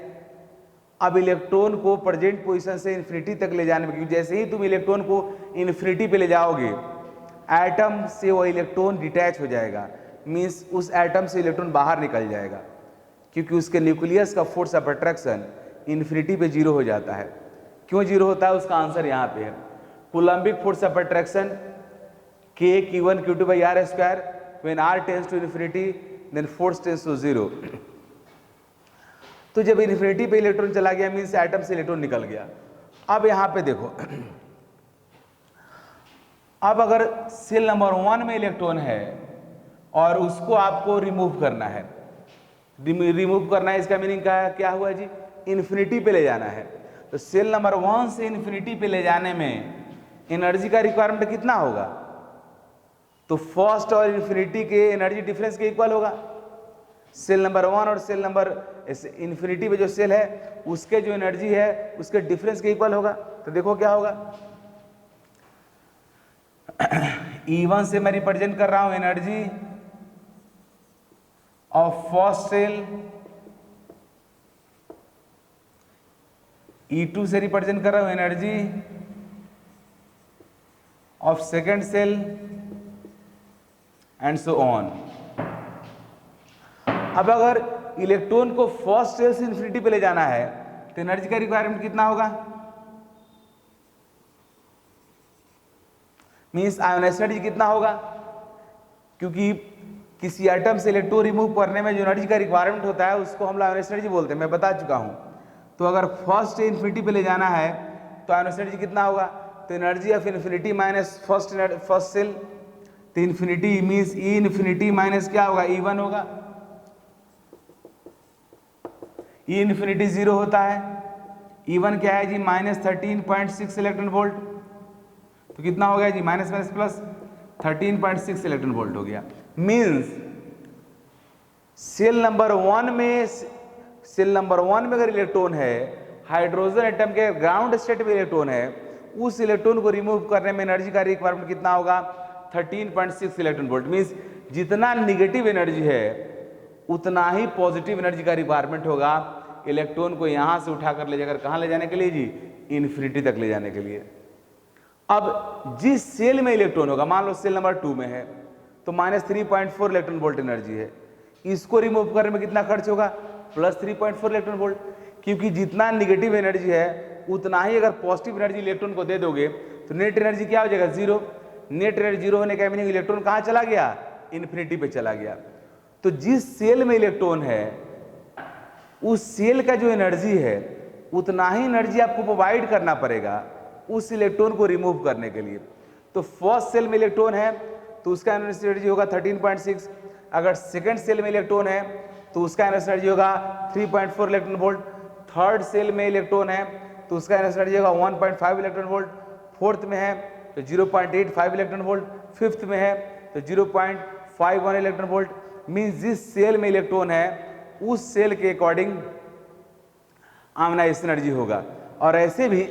अब इलेक्ट्रॉन को प्रेजेंट पोजीशन से इन्फिनिटी तक ले जाने में, क्योंकि जैसे ही तुम इलेक्ट्रॉन को इन्फिनिटी पे ले जाओगे एटम से वो इलेक्ट्रॉन डिटैच हो जाएगा, मीन्स उस एटम से इलेक्ट्रॉन बाहर निकल जाएगा, क्योंकि उसके न्यूक्लियस का फोर्स ऑफ अट्रैक्शन इन्फिनिटी पे 0 हो जाता है। क्यों 0 होता है? उसका आंसर यहाँ पे है। Coulombic force of attraction K Q1 Q2 by R square, when R tends to infinity then force tends to 0। तो जब इन्फिनिटी पे इलेक्ट्रॉन चला गया मीन्स एटम से इलेक्ट्रॉन निकल गया। अब यहाँ पे देखो, अब अगर सेल नंबर 1 में इलेक्ट्रॉन है और उसको आपको रिमूव करना है, रिमूव करना है इसका मीनिंग क्या हुआ जी? इन्फिनिटी पे ले जाना है। तो सेल नंबर 1 से इन्फिनिटी पे ले जाने में एनर्जी का रिक्वायरमेंट कितना होगा? तो फर्स्ट और इन्फिनिटी के एनर्जी डिफरेंस के इक्वल होगा। सेल नंबर 1 और सेल नंबर इन्फिनिटी पे जो सेल है उसके जो एनर्जी है उसके डिफरेंस के इक्वल होगा। तो देखो क्या होगा, E1 से मैं रिप्रेजेंट कर रहा हूं energy of first cell, E2 से रिप्रेजेंट कर रहा हूं energy of second shell and so on. अब अगर इलेक्ट्रॉन को फर्स्ट सेल से इन्फिनिटी पे ले जाना है तो एनर्जी का रिक्वायरमेंट कितना होगा, मींस आयोनाइजेशन एनर्जी कितना होगा, क्योंकि किसी एटम से इलेक्ट्रॉन रिमूव करने में जो एनर्जी का रिक्वायरमेंट होता है उसको हम आयोनाइजेशन एनर्जी बोलते हैं, मैं बता चुका हूं। तो अगर फर्स्ट से इन्फिनिटी पे ले जाना है तो आयोनाइजेशन एनर्जी कितना होगा, तो energy of infinity minus first shell, तो infinity means E infinity minus क्या होगा, E1 होगा। ई इन्फिनिटी 0 होता है, E1 क्या है जी, -13.6 इलेक्ट्रॉन वोल्ट। तो कितना हो गया जी, minus minus plus 13.6 electron volt हो गया। मींस सेल नंबर 1 में अगर इलेक्ट्रॉन है, हाइड्रोजन एटम के ग्राउंड स्टेट में इलेक्ट्रॉन है, उस इलेक्ट्रॉन को रिमूव करने में एनर्जी का रिक्वायरमेंट कितना होगा, 13.6 इलेक्ट्रॉन वोल्ट। मींस जितना निगेटिव एनर्जी है उतना ही पॉजिटिव एनर्जी का रिक्वायरमेंट होगा इलेक्ट्रॉन को यहां से उठाकर ले जाकर कहां ले जाने के लिए जी, इन्फिनिटी तक ले जाने के लिए। अब जिस सेल में इलेक्ट्रॉन होगा, मान लो सेल नंबर 2 में है तो -3.4 इलेक्ट्रॉन वोल्ट एनर्जी है, इसको रिमूव करने में कितना खर्च होगा, +3.4 इलेक्ट्रॉन वोल्ट। क्योंकि जितना निगेटिव एनर्जी है उतना ही अगर पॉजिटिव एनर्जी इलेक्ट्रॉन को दे दोगे तो नेट एनर्जी क्या हो जाएगा, 0। नेट एनर्जी 0 होने का मीनिंग इलेक्ट्रॉन कहां चला गया, इन्फिनिटी पे चला गया। तो जिस सेल में इलेक्ट्रॉन है उस सेल का जो एनर्जी है उतना ही एनर्जी आपको प्रोवाइड करना पड़ेगा उस इलेक्ट्रॉन को रिमूव करने के लिए। तो फर्स्ट सेल में इलेक्ट्रॉन है तो उसका एनर्जी होगा 13.6, अगर सेकंड सेल में इलेक्ट्रॉन है तो उसका एनर्जी होगा 3.4 इलेक्ट्रॉन वोल्ट, थर्ड सेल में इलेक्ट्रॉन है तो उसका एनर्जी होगा 1.5 इलेक्ट्रॉन वोल्ट, फोर्थ में है तो 0.85 इलेक्ट्रॉन वोल्ट, फिफ्थ में है तो 0.51 इलेक्ट्रॉन वोल्ट। मींस जिस सेल में इलेक्ट्रॉन है उस सेल के अकॉर्डिंग आयोनाइजेशन एनर्जी होगा। और ऐसे भी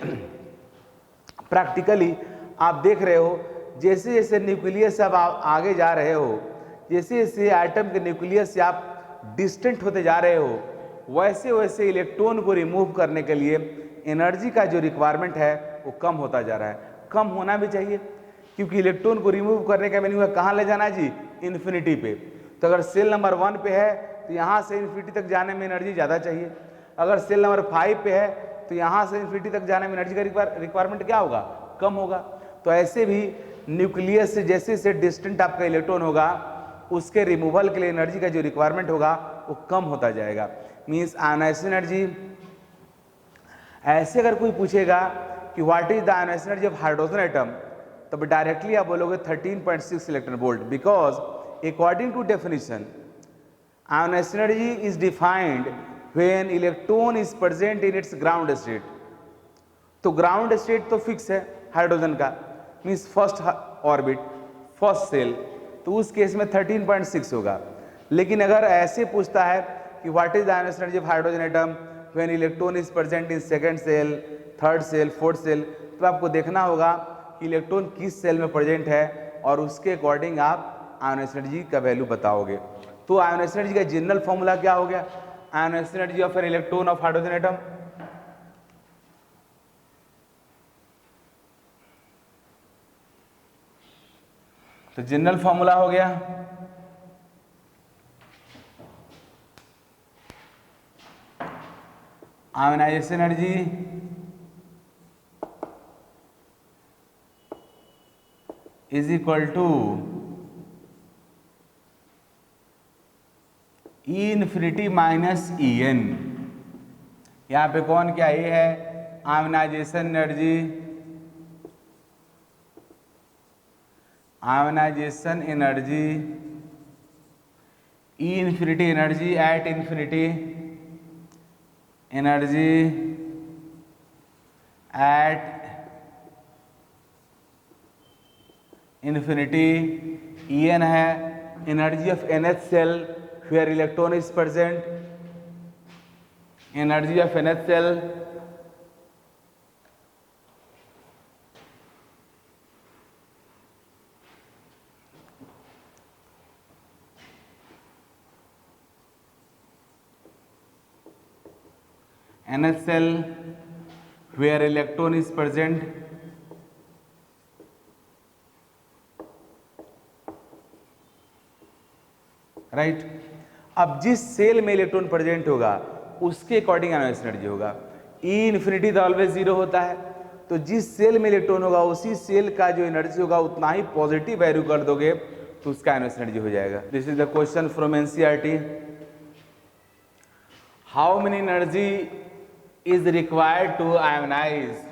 प्रैक्टिकली आप देख रहे हो, जैसे जैसे न्यूक्लियस से आप आगे जा रहे हो, जैसे जैसे एटम के न्यूक्लियस से आप डिस्टेंट होते जा रहे हो, वैसे वैसे इलेक्ट्रॉन को रिमूव करने के लिए एनर्जी का जो रिक्वायरमेंट है वो कम होता जा रहा है। कम होना भी चाहिए, क्योंकि इलेक्ट्रॉन को रिमूव करने का मीनिंग कहाँ ले जाना है जी, इन्फिनिटी पे। तो अगर सेल नंबर 1 पे है तो यहाँ से इन्फिनिटी तक जाने में एनर्जी ज़्यादा चाहिए, अगर सेल नंबर 5 पे है तो यहाँ से इन्फिनिटी तक जाने में एनर्जी का रिक्वायरमेंट क्या होगा, कम होगा। तो ऐसे भी न्यूक्लियस से जैसे जैसे डिस्टेंट आपका इलेक्ट्रॉन होगा उसके रिमूवल के लिए एनर्जी का जो रिक्वायरमेंट होगा वो कम होता जाएगा। मीन्स आयोनाइजेशन एनर्जी, ऐसे अगर कोई पूछेगा कि what is the ionization energy of hydrogen atom, तब डायरेक्टली आप बोलोगे 13.6 electron volt, because according to definition ionization energy is defined when electron is present in its ground state. तो ग्राउंड स्टेट तो फिक्स है हाइड्रोजन का, means first orbit first shell, तो उस case में 13.6 होगा। लेकिन अगर ऐसे पूछता है कि what is the ionization energy of hydrogen atom when electron is present in second shell, third shell, fourth shell, तो आपको देखना होगा कि इलेक्ट्रॉन किस सेल में प्रेजेंट है और उसके अकॉर्डिंग आप आयोनाइजेशन एनर्जी का वैल्यू बताओगे। तो आयोनाइजेशन एनर्जी का जनरल फॉर्मूला क्या हो गया, ionization energy of an electron of hydrogen atom, तो जनरल फॉर्मूला हो गया ionization energy is equal to E infinity minus E n. यहाँ पे कौन क्या ये है, ionization energy, ionization energy, E infinity energy at infinity, energy at infinity En है energy of NH shell where electron is present, energy of NH shell NH cell where electron is present, right. अब जिस cell में electron present होगा उसके according ionise energy होगा। ई infinity तो always zero होता है, तो जिस सेल में इलेक्ट्रॉन होगा उसी सेल का जो एनर्जी होगा उतना ही पॉजिटिव वैल्यू कर दोगे तो उसका आयोनाइज एनर्जी हो जाएगा। This is the question from NCERT. How many energy is required to ionize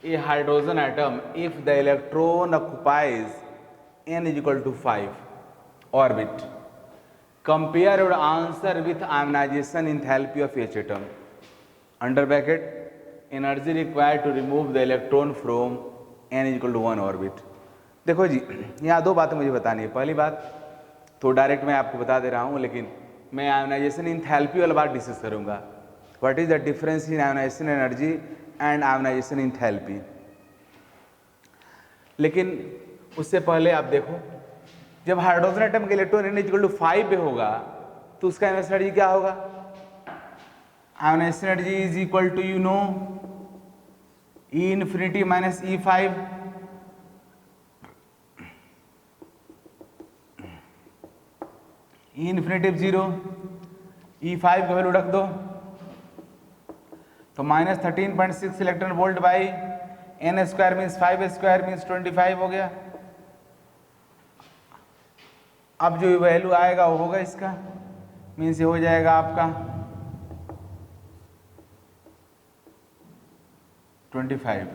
a hydrogen atom if the electron occupies n is equal to 5 orbit. Compare your answer with ionization enthalpy of each atom. Under bracket, energy required to remove the electron from n is equal to 1 orbit. देखो जी, यहाँ दो बातें मुझे बतानी है। पहली बात तो डायरेक्ट मैं आपको बता दे रहा हूँ, लेकिन मैं आयोनाइजेशन इंथैल्पी वाला बात डिस्कस करूँगा। What is the difference in ionization energy and ionization enthalpy? लेकिन उससे पहले आप देखो, जब हाइड्रोजन एटम के इलेक्ट्रॉन n इक्वल टू 5 पे होगा तो उसका आयोनाइजेशन एनर्जी क्या होगा? Ionization energy is equal to you know E infinity minus E5, E infinity 0, E5 का वैल्यू रख दो तो minus 13.6 electron volt by n square means 5 square means 25 हो गया। अब जो वैल्यू आएगा वो होगा इसका, मीन्स ये हो जाएगा आपका 25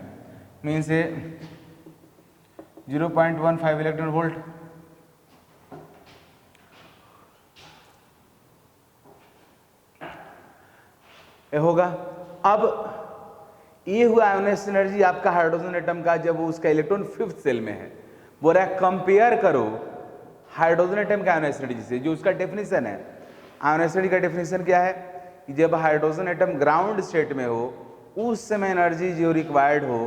मीन्स 0.15 इलेक्ट्रॉन वोल्ट। ये होगा। अब ये हुआ आयोनाइजेशन एनर्जी आपका हाइड्रोजन एटम का जब उसका इलेक्ट्रॉन 5th सेल में है। बोल रहा है कंपेयर करो हाइड्रोजन एटम का आयोनाइजेशन एनर्जी से, जो उसका डेफिनेशन है। आयोनाइजेशन एनर्जी का डेफिनेशन क्या है कि जब हाइड्रोजन एटम ग्राउंड स्टेट में हो उस समय एनर्जी जो रिक्वायर्ड हो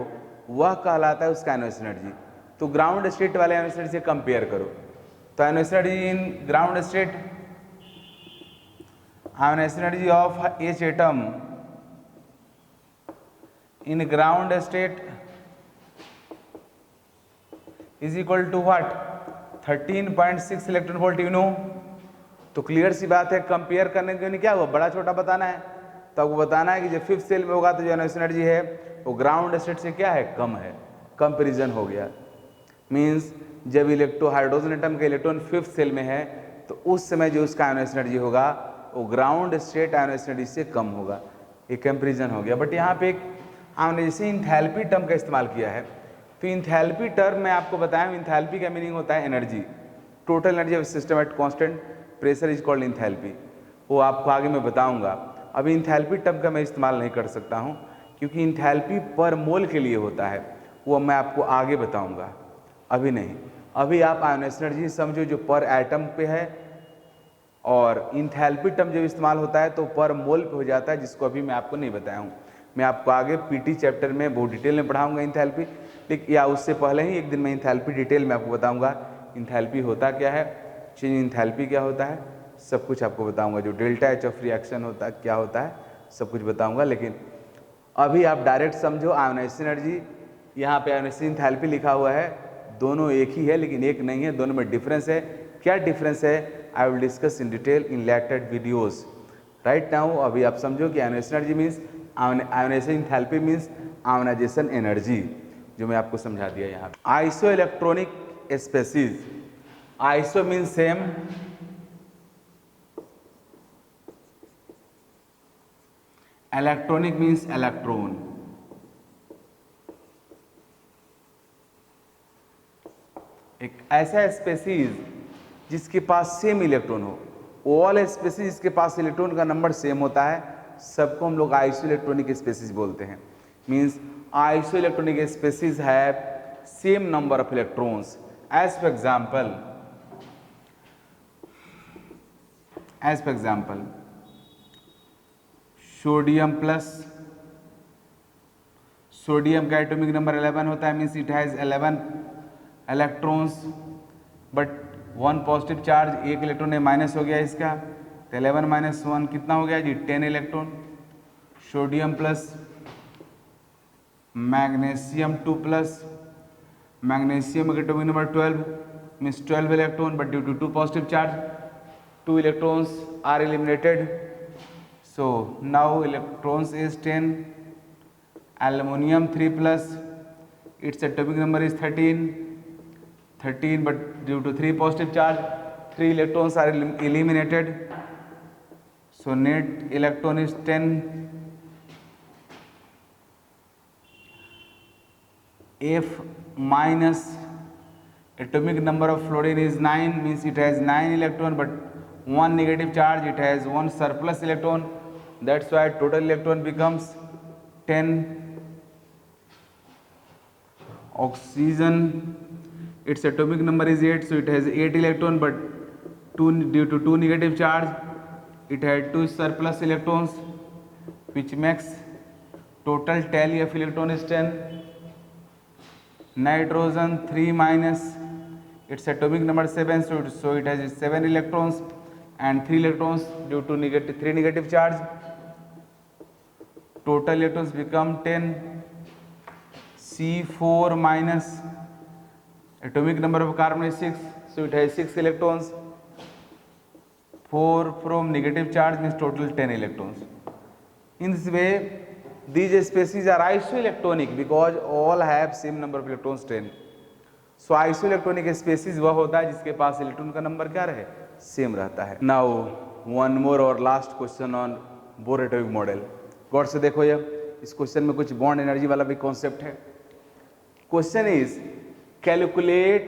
वह कहलाता है उसका आयोनाइजेशन एनर्जी। तो ग्राउंड स्टेट वाले आयोनाइजेशन एनर्जी से कंपेयर करो। तो ionization energy in ground state, ionization energy of H atom in ground state is equal to what? 13.6 electron volt you know. तो क्लियर सी बात है, कंपेयर करने के लिए क्या हुआ, बड़ा छोटा बताना है। तो आपको बताना है कि जब 5th सेल में होगा तो जो आयोनाइजेशन एनर्जी है वो ग्राउंड स्टेट से क्या है, कम है। कंपेरिजन हो गया, मीन्स जब हाइड्रोजन एटम का इलेक्ट्रॉन 5th सेल में है तो उस समय जो उसका आयोनाइजेशन एनर्जी होगा वो ग्राउंड स्टेट आयोनाइजेशन एनर्जी से कम होगा। ये कंपेरिजन हो गया। बट यहाँ पे एक जैसे इंथैल्पी टर्म का इस्तेमाल किया है, तो इंथैल्पी टर्म मैं आपको बताया, इंथैल्पी का मीनिंग होता है energy, total energy of system at constant pressure is called enthalpy. वो आपको आगे मैं बताऊंगा। अभी इंथैल्पी टर्म का मैं इस्तेमाल नहीं कर सकता हूं क्योंकि इंथैल्पी पर मोल के लिए होता है, वो मैं आपको आगे बताऊंगा, अभी नहीं। अभी आप आयोनाइजेशन एनर्जी समझो जो पर एटम पे है, और इंथैल्पी टर्म जब इस्तेमाल होता है तो पर मोल पे हो जाता है, जिसको अभी मैं आपको नहीं बताया हूँ। मैं आपको आगे पीटी चैप्टर में बहुत डिटेल में पढ़ाऊंगा इंथैल्पी, लेकिन या उससे पहले ही एक दिन मैं इंथैल्पी डिटेल में आपको बताऊंगा इंथैल्पी होता क्या है, चेंज इंथैल्पी क्या होता है, सब कुछ आपको बताऊंगा। जो डेल्टा एच ऑफ रिएक्शन होता है क्या होता है, सब कुछ बताऊंगा। लेकिन अभी आप डायरेक्ट समझो आयोनाइजेशन एनर्जी, यहाँ पे आयोनाइजेशन इंथैल्पी लिखा हुआ है, दोनों एक ही है लेकिन एक नहीं है, दोनों में डिफरेंस है। क्या डिफरेंस है, I will discuss in detail in related videos. Right now अभी आप समझो कि ionization energy means, ionization enthalpy means ionization energy, जो मैं आपको समझा दिया यहाँ पे। Isoelectronic species, iso means same, electronic means electron. एक ऐसा स्पेसीज जिसके पास सेम इलेक्ट्रॉन हो, ऑल स्पेसीज जिसके पास इलेक्ट्रॉन का नंबर सेम होता है, सबको हम लोग आइसो इलेक्ट्रॉनिक स्पेसीज बोलते हैं। Means iso electronic species have same number of electrons As for example, sodium का एटॉमिक नंबर 11 होता है, means it has 11 electrons, but 1 positive charge, 1 electron minus हो गया इसका, तो 11 माइनस 1 कितना हो गया जी, 10 electron. Sodium plus magnesium 2 plus, magnesium का atomic number 12 means 12 electron, but due to 2 positive charge 2 electrons are eliminated, so now electrons is 10. Aluminum 3 plus, its atomic number is 13, but due to 3 positive charge 3 electrons are eliminated, so net electron is 10. F minus, atomic number of fluorine is 9, means it has 9 electron, but 1 negative charge, it has 1 surplus electron, that's why total electron becomes 10. Oxygen, its atomic number is 8, so it has 8 electron, but due to 2 negative charge it had 2 surplus electrons, which makes total tally of electron is 10. Nitrogen 3 minus, its atomic number 7, so it has 7 electrons and 3 electrons due to 3 negative charge. Total electrons become 10. C4 minus, atomic number of carbon is 6, so it has 6 electrons. 4 from negative charge means total 10 electrons. In this way, these species are isoelectronic because all have same number of electrons, 10. So isoelectronic species वह होता है जिसके पास electron का number क्या रहे, same रहता है. Now one more और last question on Bohr atomic model. गौर से देखो, ये इस क्वेश्चन में कुछ बॉन्ड एनर्जी वाला भी कॉन्सेप्ट है. Question is calculate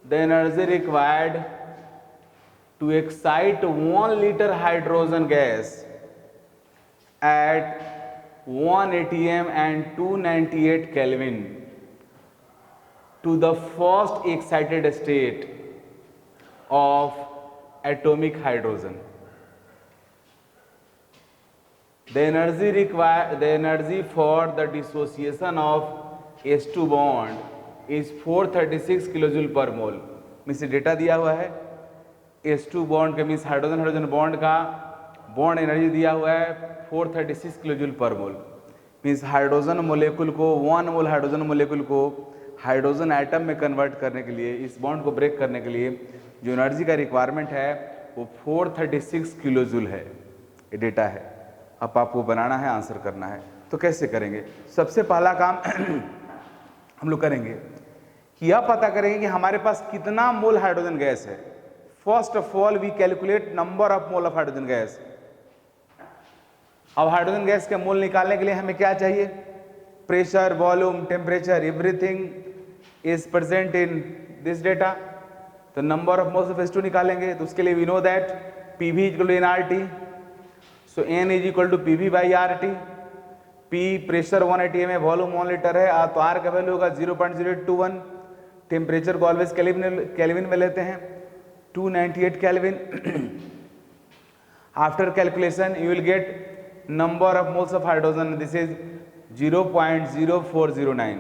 the energy required to excite 1 liter hydrogen gas at 1 atm and 298 Kelvin to the first excited state of atomic hydrogen. The energy for the dissociation of H2 bond is 436 kilojoule per mole. Means data दिया हुआ है H2 bond के, means hydrogen hydrogen bond का bond energy दिया हुआ है 436 kilojoule per mole. Means hydrogen मोलेकुल को 1 mole hydrogen मोलेकुल को हाइड्रोजन एटम में कन्वर्ट करने के लिए, इस बॉन्ड को ब्रेक करने के लिए जो एनर्जी का रिक्वायरमेंट है वो 436 किलोजूल है. ये डेटा है, अब आपको बनाना है, आंसर करना है. तो कैसे करेंगे? सबसे पहला काम हम लोग करेंगे कि यह पता करेंगे कि हमारे पास कितना मोल हाइड्रोजन गैस है. First of all we calculate number of mole of hydrogen gas. अब हाइड्रोजन गैस के मोल निकालने के लिए हमें क्या चाहिए? Pressure, volume, temperature, everything is present in this data. तो number of moles of H2 निकालेंगे, तो उसके लिए we know that PV equal to nRT. So N is equal to PV by RT. P pressure 1 atm है, volume 1 litre है, तो R का value होगा 0.021. टेम्परेचर को ऑलवेज केल्विन में लेते हैं, 298 Kelvin. After calculation you will get number of moles of hydrogen, this is 0.0409.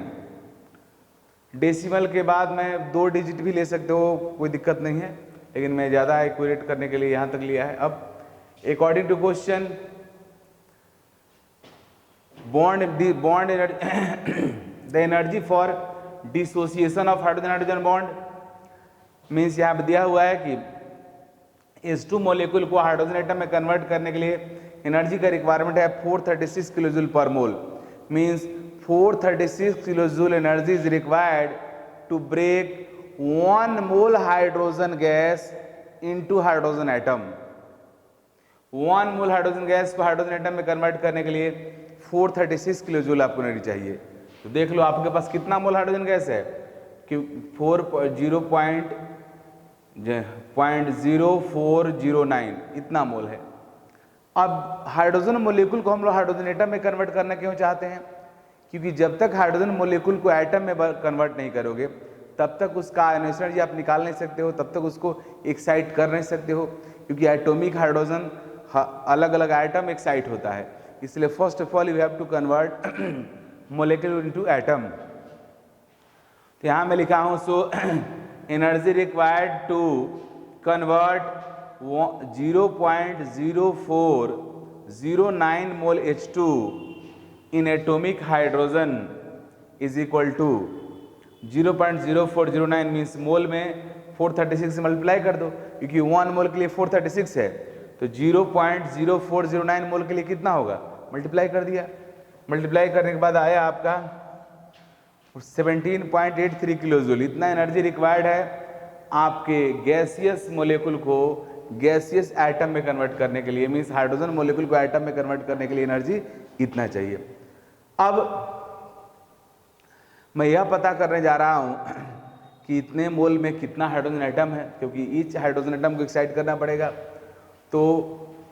Decimal के बाद में 2 डिजिट भी ले सकते हो, कोई दिक्कत नहीं है, लेकिन मैं ज़्यादा एक्यूरेट करने के लिए यहाँ तक लिया है. अब according to question bond the energy for dissociation of hydrogen hydrogen bond, means यहाँ पे दिया हुआ है कि H2 मॉलिक्यूल को हाइड्रोजन एटम में कन्वर्ट करने के लिए एनर्जी का रिक्वायरमेंट है 436 kilojoule per mole. Means 436 kilojoule energy is required to break 1 mole hydrogen gas into hydrogen atom. 1 mole hydrogen gas को हाइड्रोजन एटम में कन्वर्ट करने के लिए 436 किलोजूल आपको एनर्जी चाहिए. तो देख लो आपके पास कितना मोल हाइड्रोजन गैस है कि 0.0409 इतना मोल है. अब हाइड्रोजन मोलेकुल को हम लोग हाइड्रोजन एटम में कन्वर्ट करना क्यों चाहते हैं? क्योंकि जब तक हाइड्रोजन मोलेकुल को एटम में कन्वर्ट नहीं करोगे तब तक उसका आयनाइजेशन एनर्जी आप निकाल नहीं सकते हो, तब तक उसको एक्साइट कर नहीं सकते हो, क्योंकि एटॉमिक हाइड्रोजन अलग अलग आइटम एक्साइट होता है। इसलिए first of all you have to convert molecule into atom. तो यहाँ मैं लिखा हूँ so energy required to convert 0.0409 mole H2 in atomic hydrogen is equal to 0.0409 means mole में 436 से मल्टीप्लाई कर दो, क्योंकि 1 मोल के लिए 436 है, तो 0.0409 मोल के लिए कितना होगा, मल्टीप्लाई कर दिया। मल्टीप्लाई करने के बाद आया आपका 17.83 किलो जूल। इतना एनर्जी रिक्वायर्ड है आपके गैसियस मोलिक्यूल को गैसियस एटम में कन्वर्ट करने के लिए, मीन्स हाइड्रोजन मोलिक्यूल को एटम में कन्वर्ट करने के लिए एनर्जी इतना चाहिए। अब मैं यह पता करने जा रहा हूं कि इतने मोल में कितना हाइड्रोजन एटम है, क्योंकि ईच हाइड्रोजन एटम को एक्साइट करना पड़ेगा। तो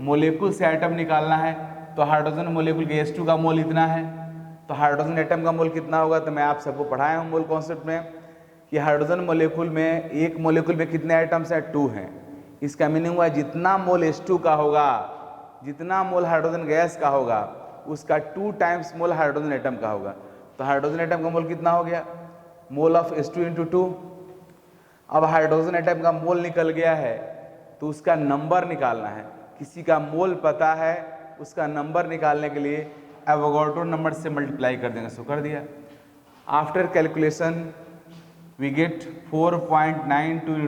मोलिक्यूल से एटम निकालना है, तो हाइड्रोजन मोलिक्यूल के H2 का मोल इतना है, तो हाइड्रोजन एटम का मोल कितना होगा। तो मैं आप सबको पढ़ाया हूँ मोल कॉन्सेप्ट में कि हाइड्रोजन मोलिक्यूल में, एक मोलिक्यूल में कितने एटम्स हैं, 2 हैं। इसका मीनिंग हुआ जितना मोल H2 का होगा, जितना मोल हाइड्रोजन गैस का होगा, उसका 2 टाइम्स मोल हाइड्रोजन एटम का होगा। तो हाइड्रोजन एटम का मोल कितना हो गया, मोल ऑफ H2 इंटू 2। अब हाइड्रोजन एटम का मोल निकल गया है, तो उसका नंबर निकालना है। किसी का मोल पता है, उसका नंबर निकालने के लिए एवोगाड्रो नंबर से मल्टीप्लाई कर देंगे। सो कर दिया। After calculation we get 4.92 ×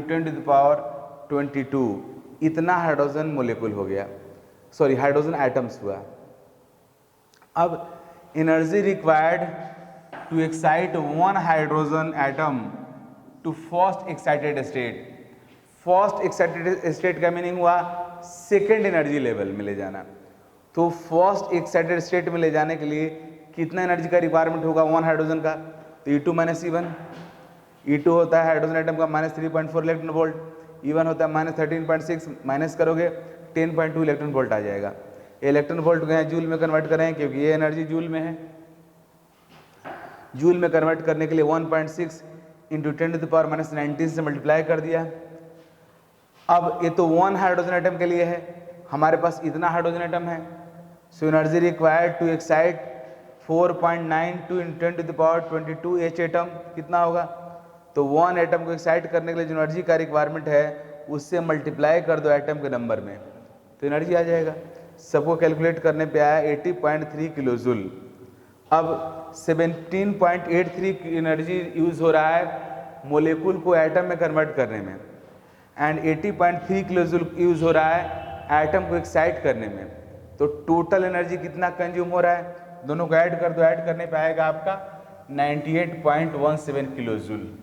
10⁻²2। इतना हाइड्रोजन मोलिक्यूल हो गया, सॉरी हाइड्रोजन एटम्स हुआ। अब energy required to excite 1 hydrogen atom to first excited state. First excited state का मीनिंग हुआ सेकेंड एनर्जी लेवल में ले जाना। तो फर्स्ट एक्साइटेड स्टेट में ले जाने के लिए कितना एनर्जी का रिक्वायरमेंट होगा 1 हाइड्रोजन का, तो E2 - E1। E2 होता है हाइड्रोजन एटम का -3.4 इलेक्ट्रॉन वोल्ट, E1 होता है -13.6, माइनस करोगे 10.2 इलेक्ट्रॉन वोल्ट आ जाएगा। इलेक्ट्रॉन वोल्ट को यहाँ जूल में कन्वर्ट करें, क्योंकि ये एनर्जी जूल में है। जूल में कन्वर्ट करने के लिए 1.6 × 10⁻19 से मल्टीप्लाई कर दिया। अब ये तो 1 हाइड्रोजन एटम के लिए है, हमारे पास इतना हाइड्रोजन एटम है। So energy required to excite 4.92 × 10⁻22 H atom कितना होगा। तो 1 एटम को एक्साइट करने के लिए जो एनर्जी का रिक्वायरमेंट है, उससे मल्टीप्लाई कर दो एटम के नंबर में, तो एनर्जी आ जाएगा। सबको कैलकुलेट करने पे आया 80.3 किलो जूल। अब 17.83 की एनर्जी यूज़ हो रहा है मोलिक्यूल को एटम में कन्वर्ट करने में, एंड 80.3 किलो जूल यूज़ हो रहा है एटम को एक्साइट करने में। तो टोटल एनर्जी कितना कंज्यूम हो रहा है, दोनों को ऐड कर दो। ऐड करने पे आएगा आपका 98.17 किलो जूल।